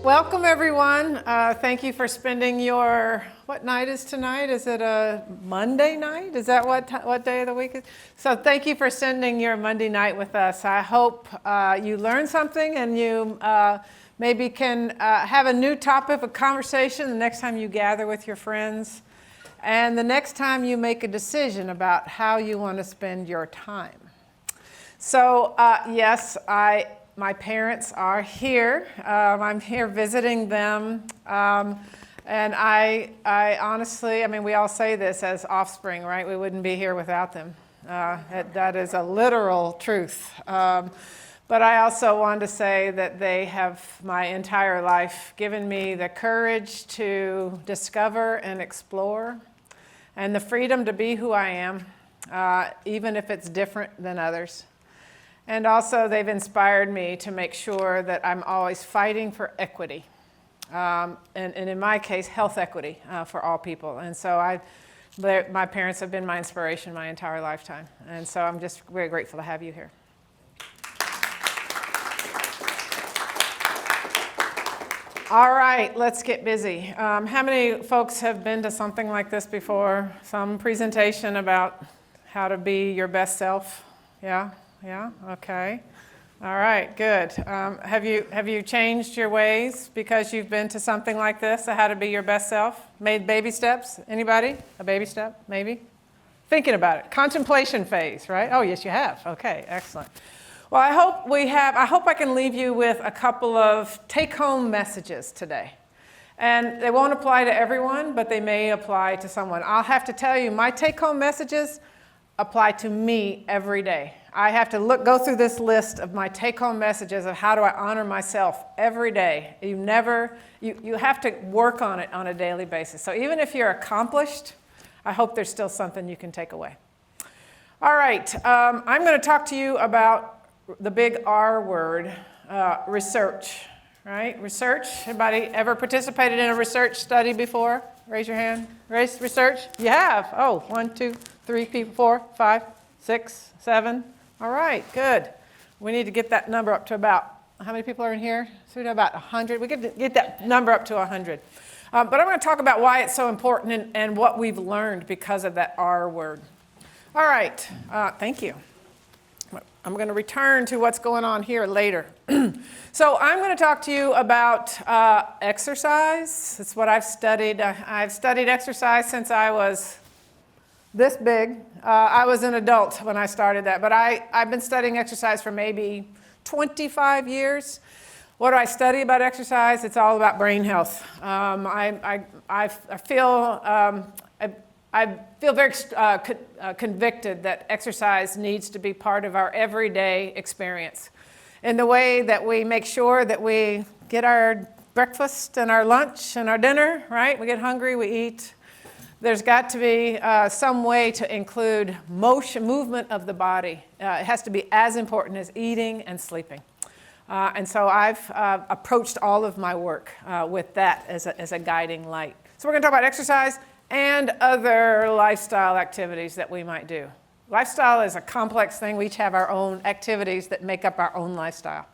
Welcome, everyone. Thank you for spending your, what night is tonight? Is it a Monday night? Is that what day of the week is? So thank you for spending your Monday night with us. I hope you learned something and you maybe can have a new topic of conversation the next time you gather with your friends and the next time you make a decision about how you want to spend your time. So yes, my parents are here. I'm here visiting them. And I honestly, we all say this as offspring, right? We wouldn't be here without them. That is a literal truth. But I also want to say that they have my entire life given me the courage to discover and explore and the freedom to be who I am, even if it's different than others. And also, they've inspired me to make sure that I'm always fighting for equity, and in my case, health equity for all people. And so my parents have been my inspiration my entire lifetime. And so I'm just very grateful to have you here. All right, let's get busy. How many folks have been to something like this before? Some presentation about how to be your best self? Yeah? Yeah, okay. All right, good. Have you changed your ways because you've been to something like this, how to be your best self? Made baby steps? Anybody? A baby step, maybe? Thinking about it. Contemplation phase, right? Oh, yes, you have. Okay, excellent. Well, I hope I can leave you with a couple of take-home messages today. And they won't apply to everyone, but they may apply to someone. I'll have to tell you, my take-home messages apply to me every day. I have to go through this list of my take-home messages of how do I honor myself every day. You have to work on it on a daily basis. So even if you're accomplished, I hope there's still something you can take away. All right, I'm going to talk to you about the big R word, research. Right? Research. Anybody ever participated in a research study before? Raise your hand. Research? You have. Oh, 1, 2, 3 people, 4, 5, 6, 7. All right, good. We need to get that number up to about, how many people are in here? So about 100. We could get that number up to 100. But I'm going to talk about why it's so important and what we've learned because of that R word. All right, thank you. I'm going to return to what's going on here later. So I'm going to talk to you about exercise. That's what I've studied. I've studied exercise since I was this big. I was an adult when I started that, but I've been studying exercise for maybe 25 years. What do I study about exercise? It's all about brain health. I feel very convicted that exercise needs to be part of our everyday experience in the way that we make sure that we get our breakfast and our lunch and our dinner, right? We get hungry, we eat. There's got to be some way to include movement of the body. It has to be as important as eating and sleeping. And so I've approached all of my work with that as a guiding light. So we're going to talk about exercise and other lifestyle activities that we might do. Lifestyle is a complex thing. We each have our own activities that make up our own lifestyle.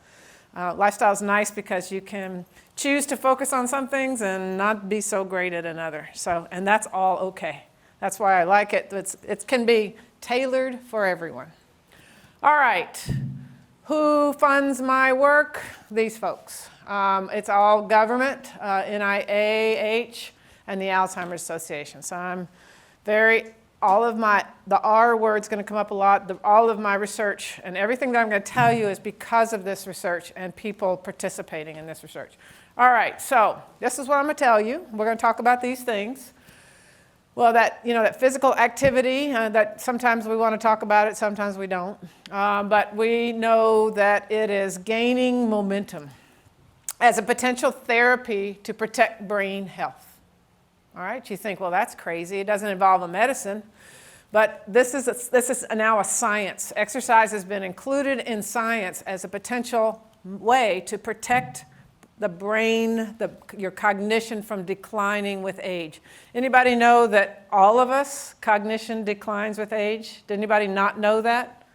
Lifestyle is nice because you can choose to focus on some things and not be so great at another. And that's all okay. That's why I like it. It can be tailored for everyone. All right. Who funds my work? These folks. It's all government, NIAH, and the Alzheimer's Association. So the R word's going to come up a lot. All of my research and everything that I'm going to tell you is because of this research and people participating in this research. All right, so this is what I'm going to tell you. We're going to talk about these things. Well, that physical activity, that sometimes we want to talk about it, sometimes we don't. But we know that it is gaining momentum as a potential therapy to protect brain health. All right, you think, well, that's crazy. It doesn't involve a medicine. But this is now a science. Exercise has been included in science as a potential way to protect the brain, your cognition from declining with age. Anybody know that all of us, cognition declines with age? Did anybody not know that?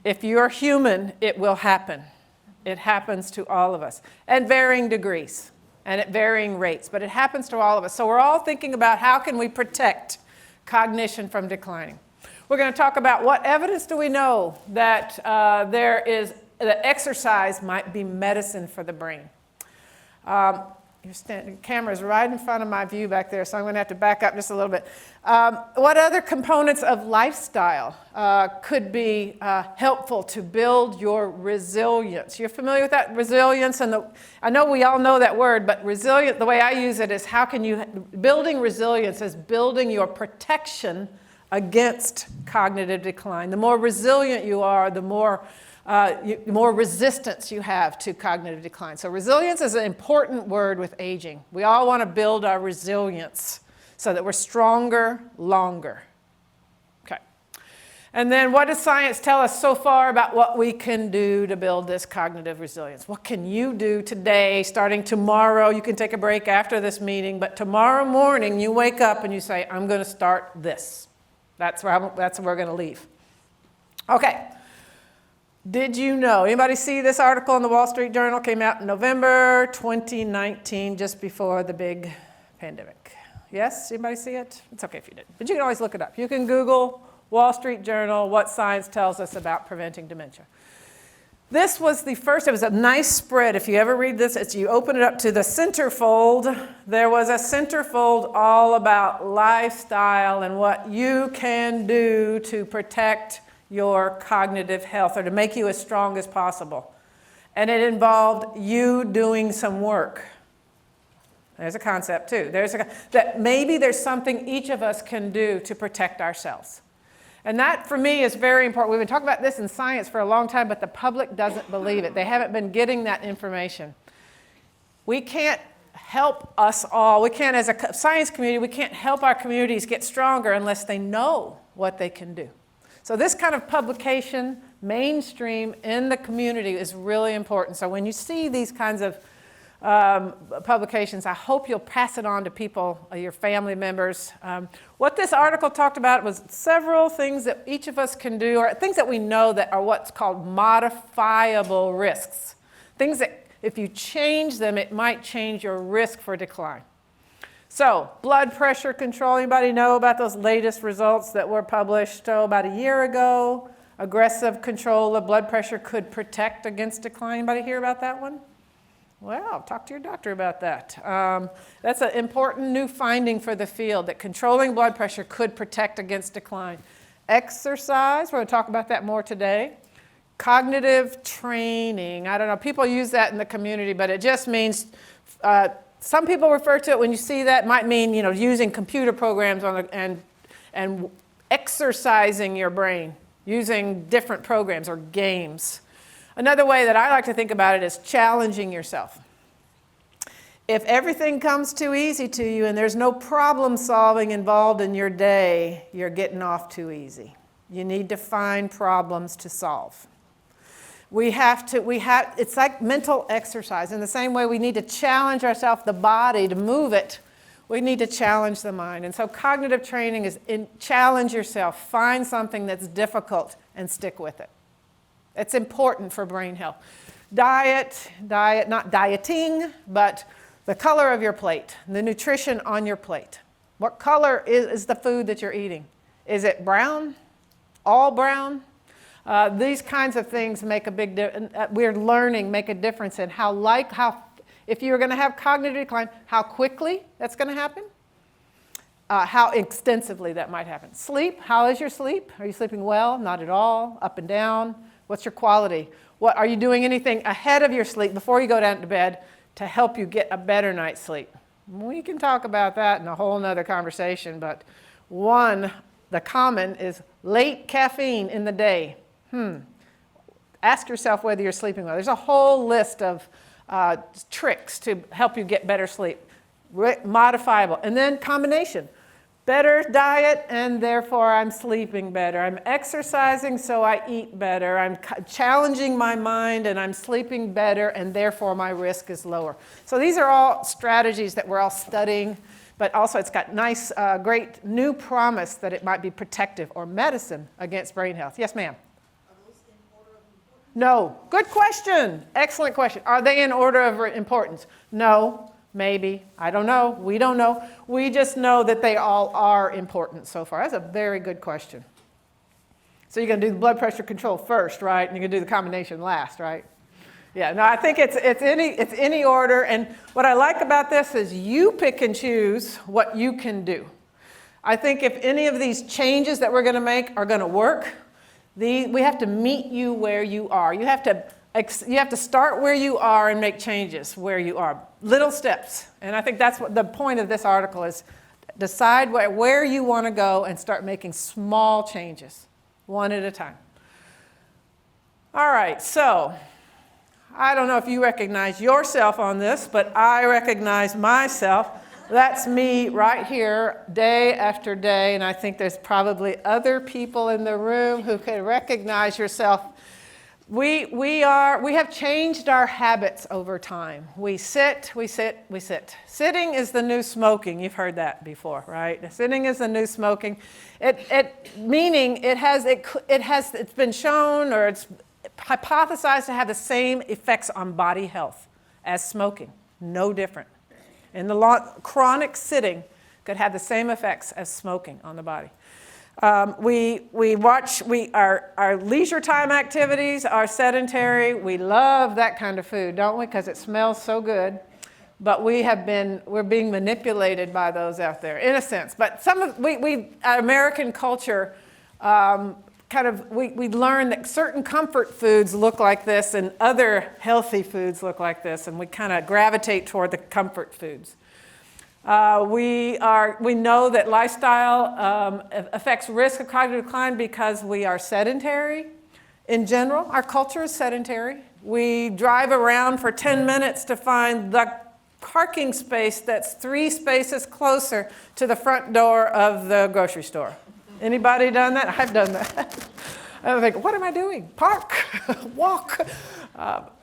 If you're human, it will happen. It happens to all of us, at varying degrees. and at varying rates, but it happens to all of us. So we're all thinking about how can we protect cognition from declining. We're going to talk about what evidence do we know that that exercise might be medicine for the brain. The camera's right in front of my view back there, so I'm going to have to back up just a little bit. What other components of lifestyle could be helpful to build your resilience? You're familiar with that resilience? And I know we all know that word, but resilient, the way I use it is building resilience is building your protection against cognitive decline. The more resilient you are, the more resistance you have to cognitive decline. So resilience is an important word with aging. We all want to build our resilience so that we're stronger longer. Okay. And then what does science tell us so far about what we can do to build this cognitive resilience? What can you do today, starting tomorrow? You can take a break after this meeting, but tomorrow morning you wake up and you say, I'm going to start this. That's where we're going to leave. Okay. Did you know? Anybody see this article in the Wall Street Journal? Came out in November 2019, just before the big pandemic. Yes? Anybody see it? It's okay if you didn't, but you can always look it up. You can Google Wall Street Journal, what science tells us about preventing dementia. This was the first, it was a nice spread. If you ever read this, you open it up to the centerfold. There was a centerfold all about lifestyle and what you can do to protect your cognitive health or to make you as strong as possible. And it involved you doing some work. There's a concept too. That maybe there's something each of us can do to protect ourselves. And that for me is very important. We've been talking about this in science for a long time, but the public doesn't believe it. They haven't been getting that information. We can't help us all. We can't, as a science community, we can't help our communities get stronger unless they know what they can do. So this kind of publication, mainstream in the community, is really important. So when you see these kinds of publications, I hope you'll pass it on to people, your family members. What this article talked about was several things that each of us can do, or things that we know that are what's called modifiable risks. Things that if you change them, it might change your risk for decline. So, blood pressure control. Anybody know about those latest results that were published about a year ago? Aggressive control of blood pressure could protect against decline. Anybody hear about that one? Well, talk to your doctor about that. That's an important new finding for the field, that controlling blood pressure could protect against decline. Exercise, we're going to talk about that more today. Cognitive training. I don't know, people use that in the community, but it just means some people refer to it, when you see that, it might mean, using computer programs and exercising your brain, using different programs or games. Another way that I like to think about it is challenging yourself. If everything comes too easy to you and there's no problem solving involved in your day, you're getting off too easy. You need to find problems to solve. It's like mental exercise. In the same way we need to challenge ourselves, the body, to move it, we need to challenge the mind. And so cognitive training is challenge yourself. Find something that's difficult and stick with it. It's important for brain health. Diet, not dieting, but the color of your plate, the nutrition on your plate. What color is the food that you're eating? Is it brown? All brown? These kinds of things make a big difference. We're learning make a difference in if you're going to have cognitive decline, how quickly that's going to happen, how extensively that might happen. Sleep, how is your sleep? Are you sleeping well? Not at all? Up and down? What's your quality? Are you doing anything ahead of your sleep before you go down to bed to help you get a better night's sleep? We can talk about that in a whole nother conversation, but the common is late caffeine in the day. Ask yourself whether you're sleeping well. There's a whole list of tricks to help you get better sleep. Modifiable. And then combination. Better diet, and therefore I'm sleeping better. I'm exercising, so I eat better. I'm challenging my mind, and I'm sleeping better, and therefore my risk is lower. So these are all strategies that we're all studying, but also it's got nice, great new promise that it might be protective or medicine against brain health. Yes, ma'am? Are those in order of importance? No. Good question. Excellent question. Are they in order of importance? No. Maybe. I don't know. We don't know. We just know that they all are important so far. That's a very good question. So you're going to do the blood pressure control first, right? And you're going to do the combination last, right? Yeah, no, I think it's any order. And what I like about this is you pick and choose what you can do. I think if any of these changes that we're going to make are going to work, we have to meet you where you are. You have to start where you are and make changes where you are. Little steps. And I think that's what the point of this article is. Decide where you want to go and start making small changes, one at a time. All right, so I don't know if you recognize yourself on this, but I recognize myself. That's me right here, day after day, and I think there's probably other people in the room who can recognize yourself. We have changed our habits over time. We sit. Sitting is the new smoking. You've heard that before, right? Sitting is the new smoking. Meaning it's been shown or it's hypothesized to have the same effects on body health as smoking. No different. And chronic sitting could have the same effects as smoking on the body. Our leisure time activities are sedentary. We love that kind of food, don't we? Because it smells so good. But we're being manipulated by those out there, in a sense. But our American culture, we learn that certain comfort foods look like this and other healthy foods look like this, and we kind of gravitate toward the comfort foods. We know that lifestyle affects risk of cognitive decline because we are sedentary. In general, our culture is sedentary. We drive around for 10 minutes to find the parking space that's 3 spaces closer to the front door of the grocery store. Anybody done that? I've done that. I think, what am I doing? Park, walk.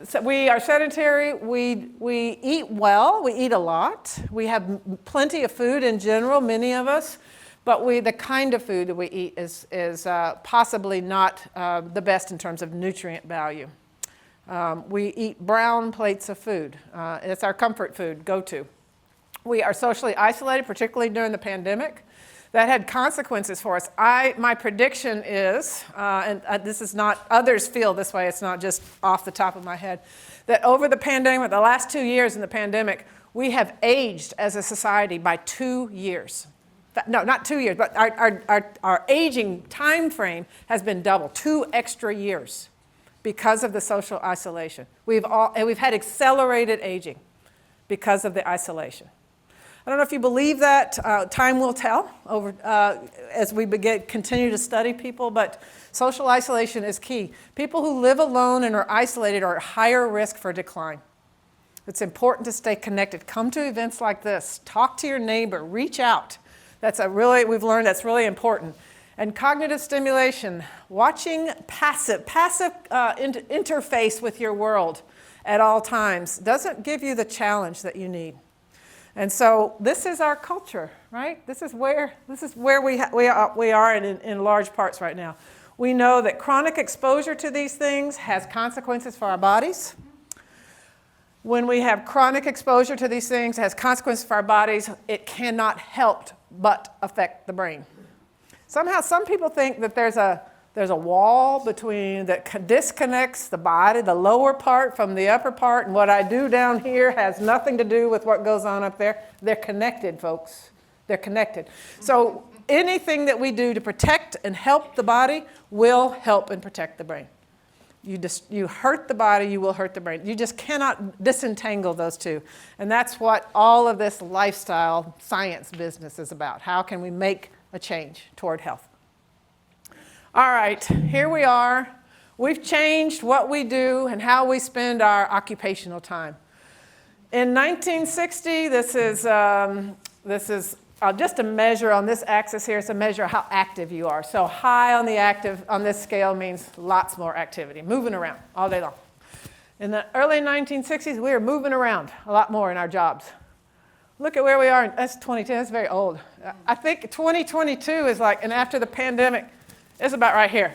So we are sedentary. We eat well. We eat a lot. We have plenty of food in general, many of us. But the kind of food that we eat is possibly not the best in terms of nutrient value. We eat brown plates of food. It's our comfort food, go-to. We are socially isolated, particularly during the pandemic. That had consequences for us. My prediction is, and this is not, others feel this way, it's not just off the top of my head, that over the pandemic, the last 2 years in the pandemic, we have aged as a society by 2 years. No, not 2 years, but our aging time frame has been double, 2 extra years because of the social isolation. We've had accelerated aging because of the isolation. I don't know if you believe that. Time will tell as we continue to study people, but social isolation is key. People who live alone and are isolated are at higher risk for decline. It's important to stay connected. Come to events like this. Talk to your neighbor. Reach out. We've learned that's really important. And cognitive stimulation, watching passive interface with your world at all times doesn't give you the challenge that you need. And so this is our culture, right? This is where we are in large parts right now. We know that chronic exposure to these things has consequences for our bodies. When we have chronic exposure to these things, it has consequences for our bodies. It cannot help but affect the brain. Somehow, some people think that there's a wall between that disconnects the body, the lower part from the upper part, and what I do down here has nothing to do with what goes on up there. They're connected, folks. They're connected. So anything that we do to protect and help the body will help and protect the brain. You hurt the body, you will hurt the brain. You just cannot disentangle those two. And that's what all of this lifestyle science business is about. How can we make a change toward health? All right, here we are. We've changed what we do and how we spend our occupational time. In 1960, this is just a measure on this axis here. It's a measure of how active you are. So high on this scale means lots more activity, moving around all day long. In the early 1960s, we were moving around a lot more in our jobs. Look at where we are. That's 2010. That's very old. I think 2022 is like, and after the pandemic, it's about right here.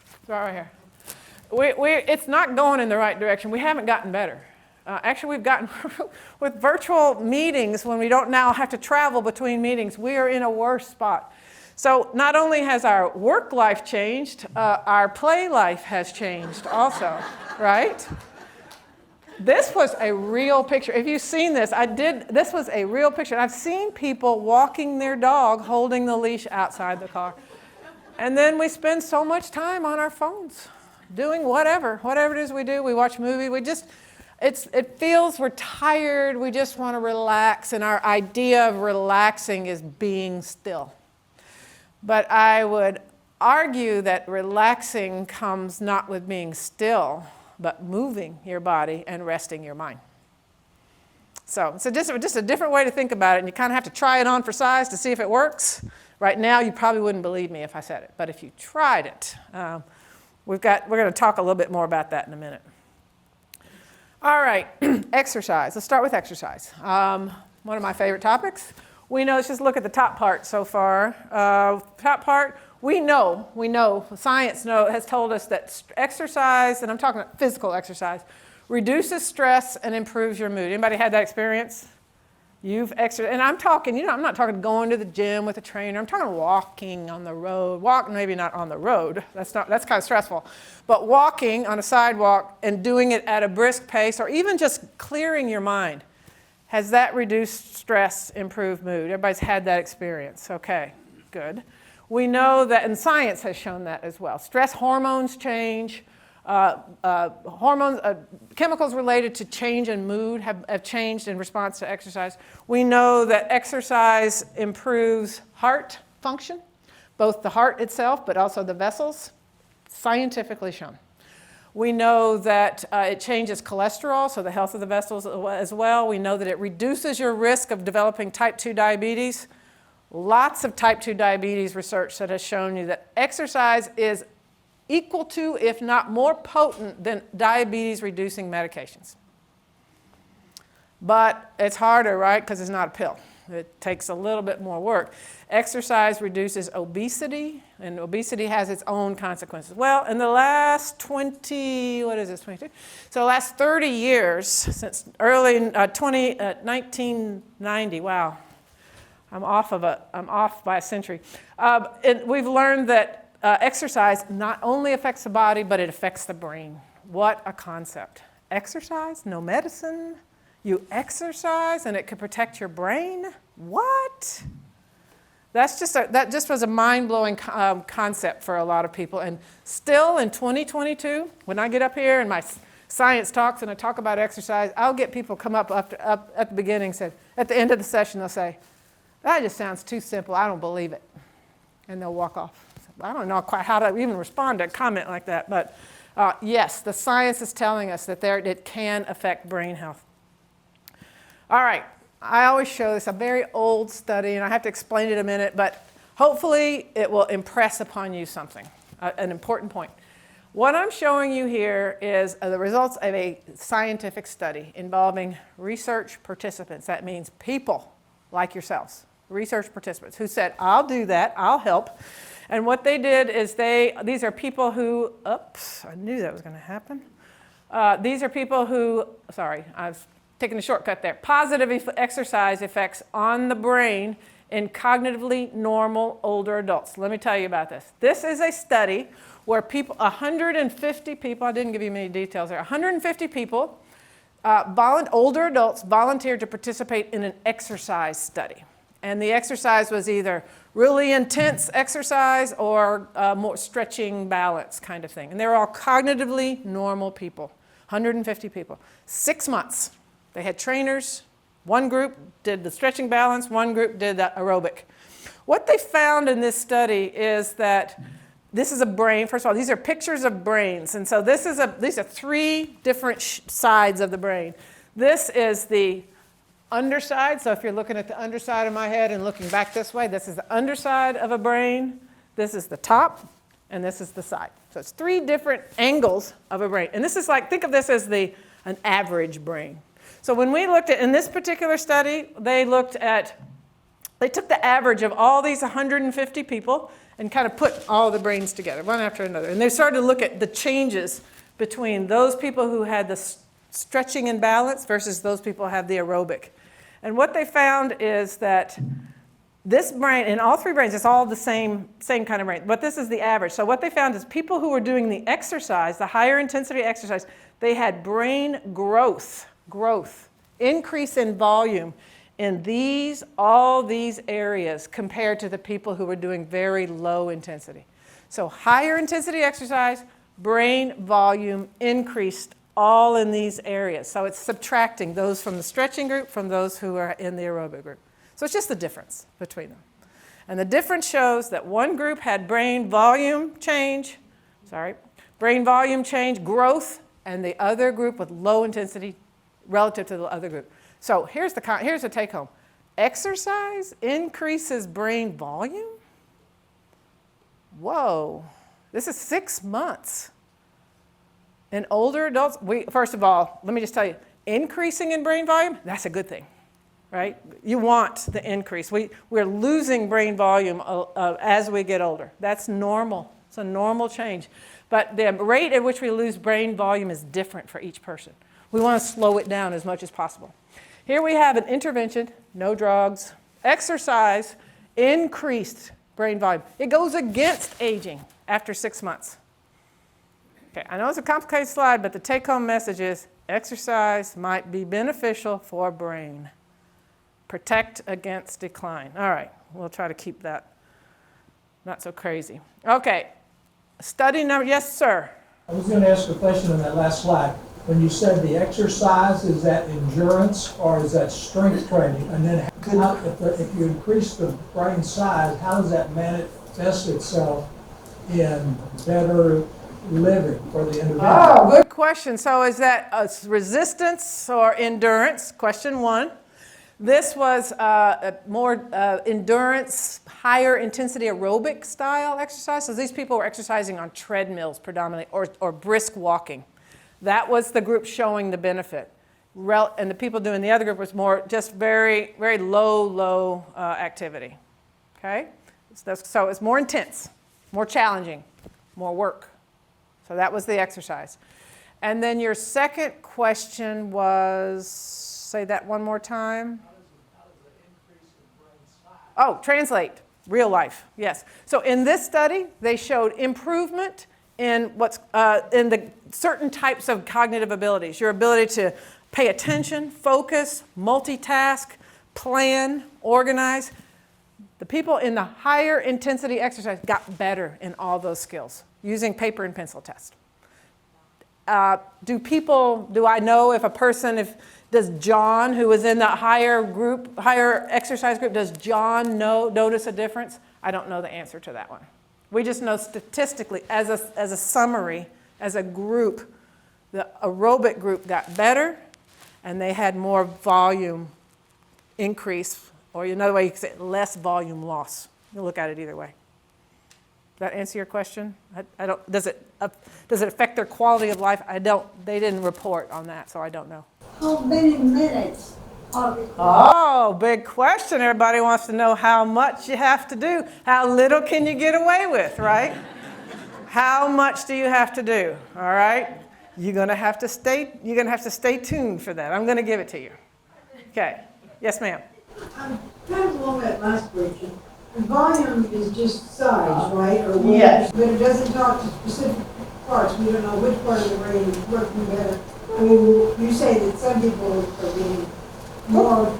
It's about right here. It's not going in the right direction. We haven't gotten better. Actually, we've gotten, with virtual meetings, when we don't now have to travel between meetings, we are in a worse spot. So not only has our work life changed, our play life has changed also, right? This was a real picture. If you've seen this, this was a real picture. I've seen people walking their dog holding the leash outside the car. And then we spend so much time on our phones doing whatever it is we do. We watch movies. It feels we're tired. We just want to relax. And our idea of relaxing is being still. But I would argue that relaxing comes not with being still, but moving your body and resting your mind. So it's just a different way to think about it, and you kind of have to try it on for size to see if it works. Right now, you probably wouldn't believe me if I said it, but if you tried it, we're going to talk a little bit more about that in a minute. All right, exercise. Let's start with exercise. One of my favorite topics. We know, let's just look at the top part so far. Top part, we know, science has told us that exercise, and I'm talking about physical exercise, reduces stress and improves your mood. Anybody had that experience? You've exercised, and I'm talking, I'm not talking going to the gym with a trainer. I'm talking walking on the road. Maybe not on the road. That's kind of stressful. But walking on a sidewalk and doing it at a brisk pace, or even just clearing your mind. Has that reduced stress, improved mood? Everybody's had that experience. Okay, good. We know that, and science has shown that as well. Stress hormones change. Chemicals related to change in mood have changed in response to exercise. We know that exercise improves heart function, both the heart itself, but also the vessels, scientifically shown. We know that it changes cholesterol, so the health of the vessels as well. We know that it reduces your risk of developing type 2 diabetes. Lots of type 2 diabetes research that has shown you that exercise is equal to, if not more potent than diabetes-reducing medications. But it's harder, right? Because it's not a pill. It takes a little bit more work. Exercise reduces obesity, and obesity has its own consequences. Well, in the last 30 years, since early 1990, wow, I'm off by a century. And we've learned that exercise not only affects the body, but it affects the brain. What a concept. Exercise, no medicine. You exercise and it can protect your brain? What? That just was a mind-blowing concept for a lot of people. And still in 2022, when I get up here in my science talks and I talk about exercise, I'll get people come up at the beginning, at the end of the session, they'll say, that just sounds too simple. I don't believe it. And they'll walk off. I don't know quite how to even respond to a comment like that. But yes, the science is telling us that it can affect brain health. All right, I always show this, a very old study, and I have to explain it in a minute, but hopefully it will impress upon you something, an important point. What I'm showing you here is the results of a scientific study involving research participants. That means people like yourselves, research participants, who said, I'll do that, I'll help. And what they did is these are people who, oops, I knew that was going to happen. These are people who, sorry, I've taking a shortcut there. Positive exercise effects on the brain in cognitively normal older adults. Let me tell you about this. This is a study where 150 people, I didn't give you many details there, 150 people, older adults volunteered to participate in an exercise study. And the exercise was either really intense exercise or more stretching, balance kind of thing. And they were all cognitively normal people, 150 people. 6 months. They had trainers. One group did the stretching balance, one group did the aerobic. What they found in this study is that this is a brain. First of all, these are pictures of brains. And so these are 3 different sides of the brain. This is the underside. So if you're looking at the underside of my head and looking back this way, this is the underside of a brain. This is the top, and this is the side. So it's 3 different angles of a brain. And this is like, think of this as an average brain. So when we looked at, in this particular study, they took the average of all these 150 people and kind of put all the brains together, one after another. And they started to look at the changes between those people who had the stretching and balance versus those people who have the aerobic. And what they found is that this brain, in all three brains, it's all the same kind of brain, but this is the average. So what they found is people who were doing the exercise, the higher intensity exercise, they had brain growth, increase in volume in all these areas compared to the people who were doing very low intensity. So higher intensity exercise, brain volume increased all in these areas. So it's subtracting those from the stretching group from those who are in the aerobic group. So it's just the difference between them. And the difference shows that one group had brain volume change, growth, and the other group with low intensity relative to the other group. So here's the take home. Exercise increases brain volume? Whoa, this is 6 months. In older adults, first of all, let me just tell you, increasing in brain volume, that's a good thing, right? You want the increase. We're losing brain volume as we get older. That's normal. It's a normal change. But the rate at which we lose brain volume is different for each person. We want to slow it down as much as possible. Here we have an intervention, no drugs, exercise, increased brain volume. It goes against aging after 6 months. Okay, I know it's a complicated slide, but the take-home message is exercise might be beneficial for brain. Protect against decline. All right, we'll try to keep that not so crazy. Okay, study number, yes, sir. I was going to ask a question on that last slide. When you said the exercise, is that endurance or is that strength training? And then if you increase the brain size, how does that manifest itself in better living for the individual? Oh, good question. So is that resistance or endurance? Question one. This was more endurance, higher intensity aerobic style exercise. So these people were exercising on treadmills predominantly or brisk walking. That was the group showing the benefit. And the people doing the other group was more just very, very low activity. Okay? So it's more intense, more challenging, more work. So that was the exercise. And then your second question was, say that one more time. How does the increase in brain size? Oh, translate, real life, yes. So in this study, they showed improvement in in the certain types of cognitive abilities. Your ability to pay attention, focus, multitask, plan, organize. The people in the higher intensity exercise got better in all those skills using paper and pencil test. Do I know if a person, does John, who was in the higher exercise group, does John notice a difference? I don't know the answer to that one. We just know statistically, as a summary, as a group, the aerobic group got better and they had more volume increase, or another way you could say less volume loss. You look at it either way. Does that answer your question? Does it affect their quality of life? They didn't report on that, so I don't know. How many minutes are required? Oh, big question. Everybody wants to know how much you have to do. How little can you get away with, right? How much do you have to do? All right? You're going to have to stay tuned for that. I'm going to give it to you. Okay. Yes, ma'am. I'm kind of along that last question. The volume is just size, right? Or weight, Yes. but it doesn't talk to specific parts. We don't know which part of the brain is working better. I mean, you say that some people are being more.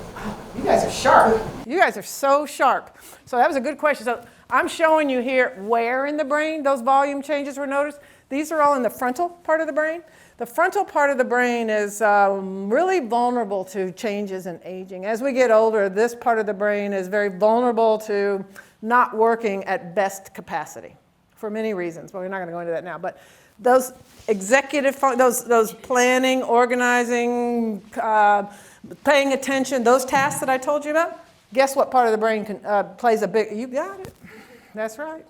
You guys are sharp. You guys are so sharp. So that was a good question. So I'm showing you here where in the brain those volume changes were noticed. These are all in the frontal part of the brain. The frontal part of the brain is really vulnerable to changes in aging. As we get older, this part of the brain is very vulnerable to not working at best capacity for many reasons. But we're not going to go into that now. But those executive, those planning, organizing, paying attention, those tasks that I told you about, guess what part of the brain plays a big, you got it. That's right.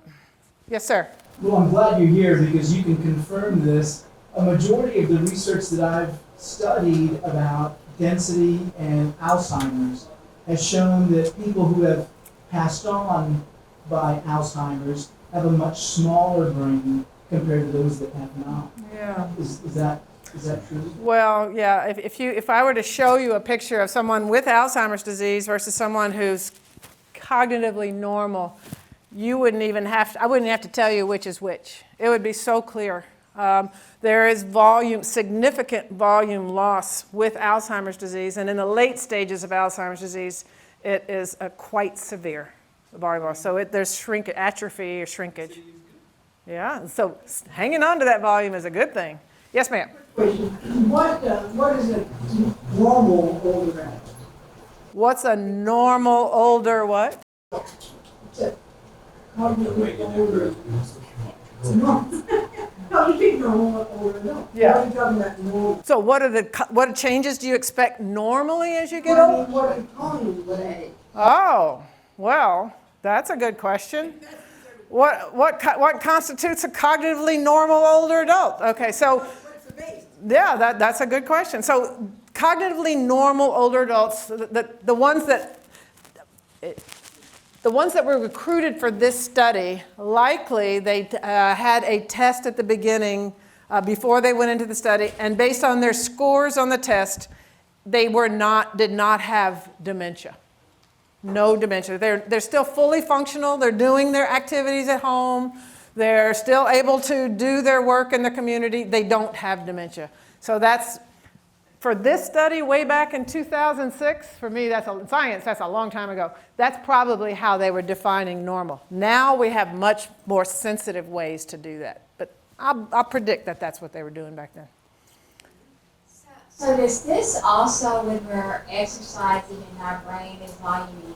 Yes, sir. Well, I'm glad you're here because you can confirm this. A majority of the research that I've studied about density and Alzheimer's has shown that people who have passed on by Alzheimer's have a much smaller brain compared to those that have not. Yeah. Is that Is that true? Well, yeah, if I were to show you a picture of someone with Alzheimer's disease versus someone who's cognitively normal, you wouldn't even I wouldn't have to tell you which is which. It would be so clear. There is significant volume loss with Alzheimer's disease, and in the late stages of Alzheimer's disease, it is quite severe, the volume loss. So there's atrophy or shrinkage. Yeah, so hanging on to that volume is a good thing. Yes, ma'am. Question, what is a normal older adult? What's a normal older what? Cognitive older. Normal. No, you think normal older adult. Yeah. What are you talking about normal? So what changes do you expect normally as you get older? What are you calling what age? Oh, well, that's a good question. What constitutes a cognitively normal older adult? Okay, so yeah, that's a good question. So cognitively normal older adults, the ones that were recruited for this study, likely they had a test at the beginning before they went into the study, and based on their scores on the test, they did not have dementia. No dementia. They're still fully functional. They're doing their activities at home. They're still able to do their work in the community. They don't have dementia. So that's, for this study way back in 2006, for me, that's a long time ago. That's probably how they were defining normal. Now we have much more sensitive ways to do that. But I'll predict that that's what they were doing back then. So does this also, when we're exercising and our brain is volume,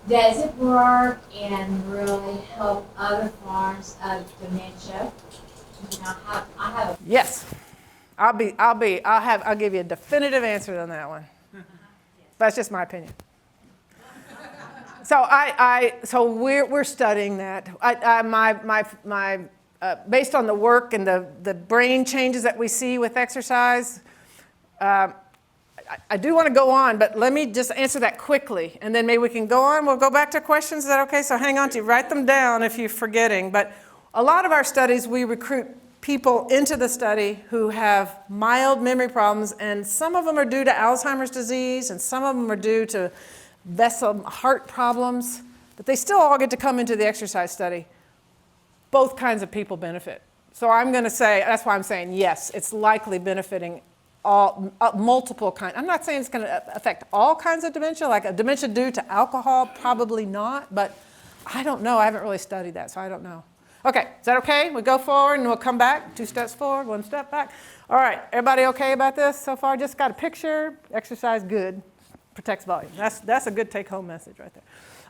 does it work and really help other forms of dementia? You know, I have a Yes. I'll give you a definitive answer on that one. That's just my opinion. So we're studying that. Based on the work and the brain changes that we see with exercise, I do want to go on, but let me just answer that quickly, and then maybe we can go on. We'll go back to questions. Is that okay? So hang on to you. Write them down if you're forgetting. But a lot of our studies, we recruit people into the study who have mild memory problems, and some of them are due to Alzheimer's disease, and some of them are due to heart problems, but they still all get to come into the exercise study. Both kinds of people benefit. So I'm going to say, that's why I'm saying yes, it's likely benefiting multiple kinds. I'm not saying it's going to affect all kinds of dementia, like a dementia due to alcohol, probably not, but I don't know. I haven't really studied that, so I don't know. Okay, is that okay? We go forward and we'll come back. 2 steps forward, 1 step back. All right, everybody okay about this so far? Just got a picture. Exercise, good. Protects volume. That's a good take-home message right there.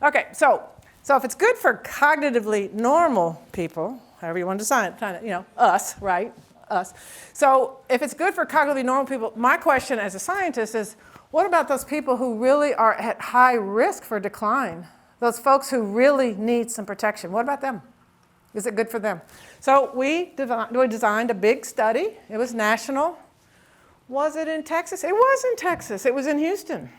Okay, so if it's good for cognitively normal people, however you want to define it, us, right? Us. So if it's good for cognitively normal people, my question as a scientist is, what about those people who really are at high risk for decline? Those folks who really need some protection. What about them? Is it good for them? So we designed a big study. It was national. Was it in Texas? It was in Texas. It was in Houston.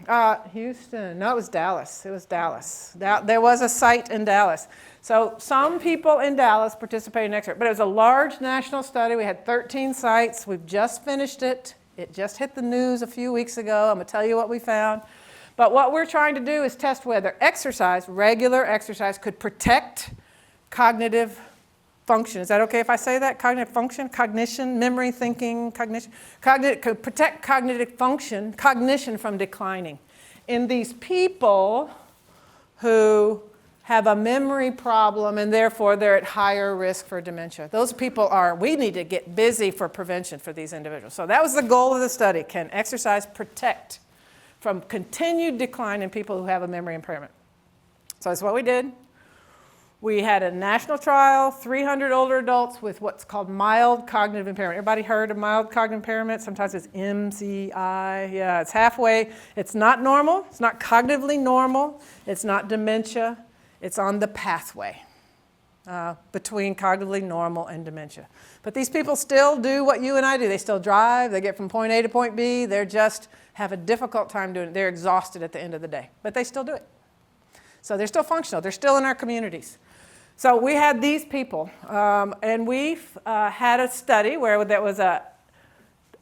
Houston. No, it was Dallas. It was Dallas. There was a site in Dallas. So some people in Dallas participated in X-ray, but it was a large national study. We had 13 sites. We've just finished it. It just hit the news a few weeks ago. I'm going to tell you what we found. But what we're trying to do is test whether exercise, regular exercise, could protect cognitive function. Is that okay if I say that? Cognitive function, cognition, memory, thinking, cognition. Could protect cognitive function, cognition from declining. In these people who have a memory problem and therefore they're at higher risk for dementia. Those people we need to get busy for prevention for these individuals. So that was the goal of the study. Can exercise protect from continued decline in people who have a memory impairment? So that's what we did. We had a national trial, 300 older adults with what's called mild cognitive impairment. Everybody heard of mild cognitive impairment? Sometimes it's MCI. Yeah, it's halfway. It's not normal. It's not cognitively normal. It's not dementia. It's on the pathway between cognitively normal and dementia. But these people still do what you and I do. They still drive. They get from point A to point B. They just have a difficult time doing it. They're exhausted at the end of the day. But they still do it. So they're still functional. They're still in our communities. So we had these people, and we had a study where there was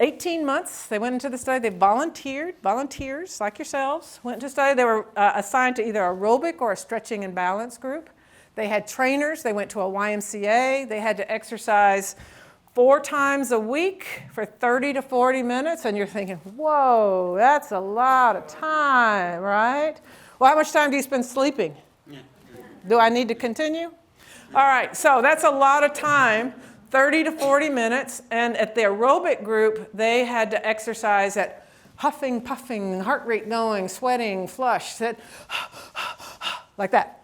18 months, they went into the study. They volunteers like yourselves, went into study. They were assigned to either aerobic or a stretching and balance group. They had trainers. They went to a YMCA. They had to exercise 4 times a week for 30 to 40 minutes. And you're thinking, whoa, that's a lot of time, right? Well, how much time do you spend sleeping? Do I need to continue? All right, so that's a lot of time. 30 to 40 minutes, and at the aerobic group, they had to exercise at huffing, puffing, heart rate going, sweating, flush, like that.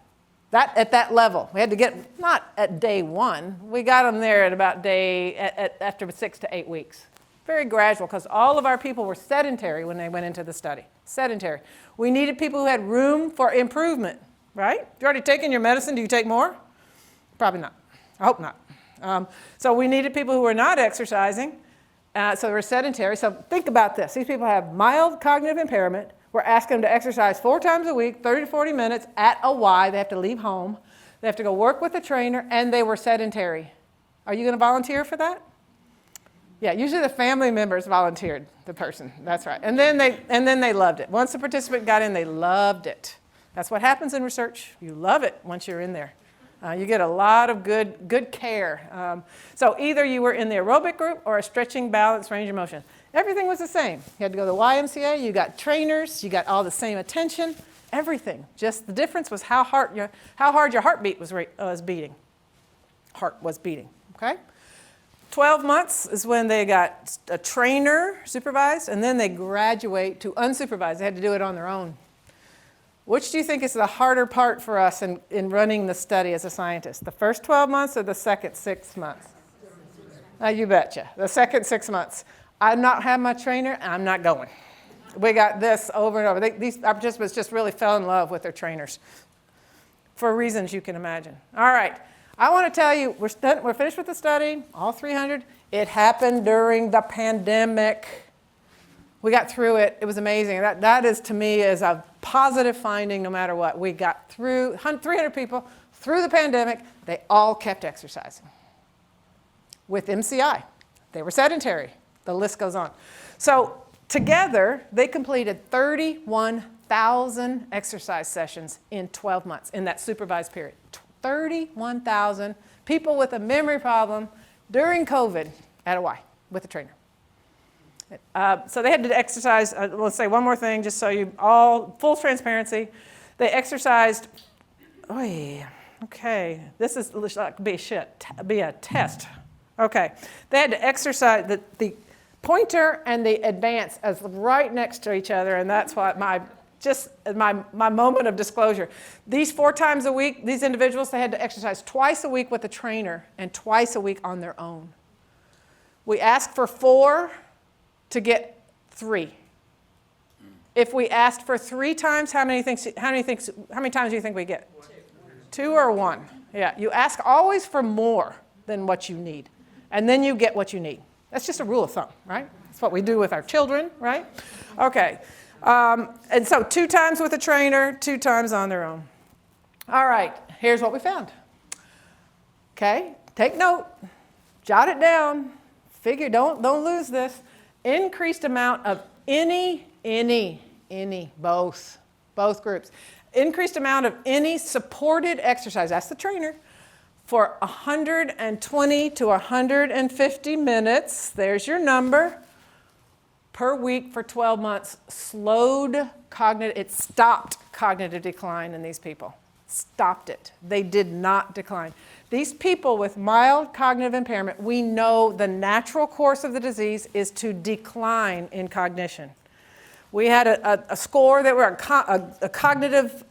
At that level. We had to get, not at day 1, we got them there at about after 6 to 8 weeks. Very gradual, because all of our people were sedentary when they went into the study. Sedentary. We needed people who had room for improvement, right? If you're already taking your medicine, do you take more? Probably not. I hope not. So we needed people who were not exercising, so they were sedentary. So think about this. These people have mild cognitive impairment. We're asking them to exercise 4 times a week, 30 to 40 minutes at a Y. They have to leave home. They have to go work with a trainer, and they were sedentary. Are you going to volunteer for that? Yeah, usually the family members volunteered the person. That's right. And then they loved it. Once the participant got in, they loved it. That's what happens in research. You love it once you're in there. You get a lot of good care. So either you were in the aerobic group or a stretching, balance, range of motion. Everything was the same. You had to go to the YMCA, you got trainers, you got all the same attention, everything. Just the difference was how hard your heartbeat was beating. Heart was beating, okay? 12 months is when they got a trainer supervised, and then they graduate to unsupervised. They had to do it on their own. Which do you think is the harder part for us in running the study as a scientist? The first 12 months or the second 6 months? You betcha. The second 6 months. I'm not having my trainer, I'm not going. We got this over and over. Our participants just really fell in love with their trainers for reasons you can imagine. All right. I want to tell you, we're finished with the study, all 300. It happened during the pandemic. We got through it. It was amazing. That is, to me, is a positive finding no matter what. We got through 300 people through the pandemic. They all kept exercising with MCI. They were sedentary. The list goes on. So together, they completed 31,000 exercise sessions in 12 months in that supervised period. 31,000 people with a memory problem during COVID at a Y with a trainer. So they had to exercise, let's say one more thing, just so you all, full transparency. They exercised, okay, this is like be a test. Okay, they had to exercise, the pointer and the advance as right next to each other, and that's what my moment of disclosure. These 4 times a week, these individuals, they had to exercise twice a week with a trainer and twice a week on their own. We asked for 4 to get 3. If we asked for 3 times, how many times do you think we get? 2 or 1? Yeah, you ask always for more than what you need, and then you get what you need. That's just a rule of thumb, right? That's what we do with our children, right? Okay, and so 2 times with a trainer, 2 times on their own. All right, here's what we found. Okay, take note, jot it down, figure, don't lose this. Increased amount of both groups. Increased amount of any supported exercise, that's the trainer, for 120 to 150 minutes, there's your number, per week for 12 months, it stopped cognitive decline in these people. Stopped it. They did not decline. These people with mild cognitive impairment, we know the natural course of the disease is to decline in cognition. We had a score that were a cognitive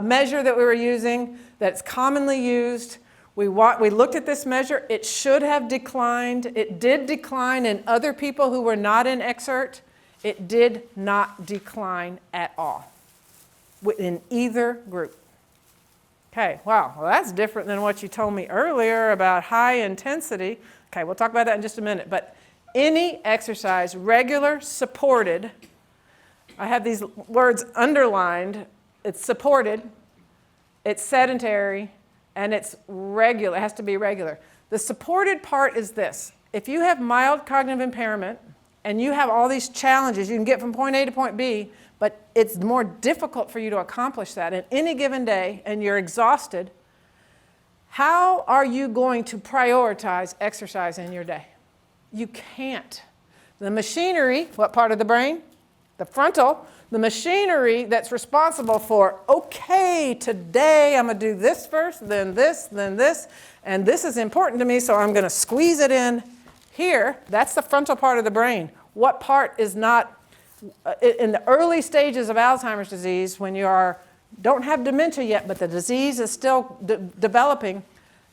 measure that we were using that's commonly used. We looked at this measure. It should have declined. It did decline in other people who were not in exert. It did not decline at all in either group. Okay, wow, well that's different than what you told me earlier about high intensity. Okay, we'll talk about that in just a minute. But any exercise, regular, supported, I have these words underlined. It's supported, it's sedentary, and it's regular. It has to be regular. The supported part is this. If you have mild cognitive impairment and you have all these challenges, you can get from point A to point B, but it's more difficult for you to accomplish that in any given day, and you're exhausted, how are you going to prioritize exercise in your day? You can't. The machinery, what part of the brain? The frontal. The machinery that's responsible for, okay, today I'm going to do this first, then this, and this is important to me, so I'm going to squeeze it in here. That's the frontal part of the brain. What part is not, in the early stages of Alzheimer's disease, when you don't have dementia yet, but the disease is still developing,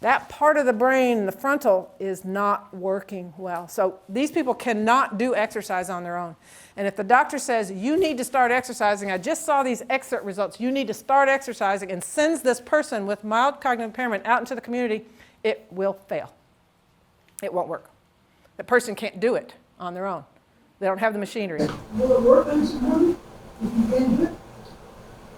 that part of the brain, the frontal, is not working well. So these people cannot do exercise on their own. And if the doctor says, you need to start exercising, I just saw these exit results, you need to start exercising, and sends this person with mild cognitive impairment out into the community, it will fail. It won't work. The person can't do it on their own. They don't have the machinery. Will it work on someone if you can do it?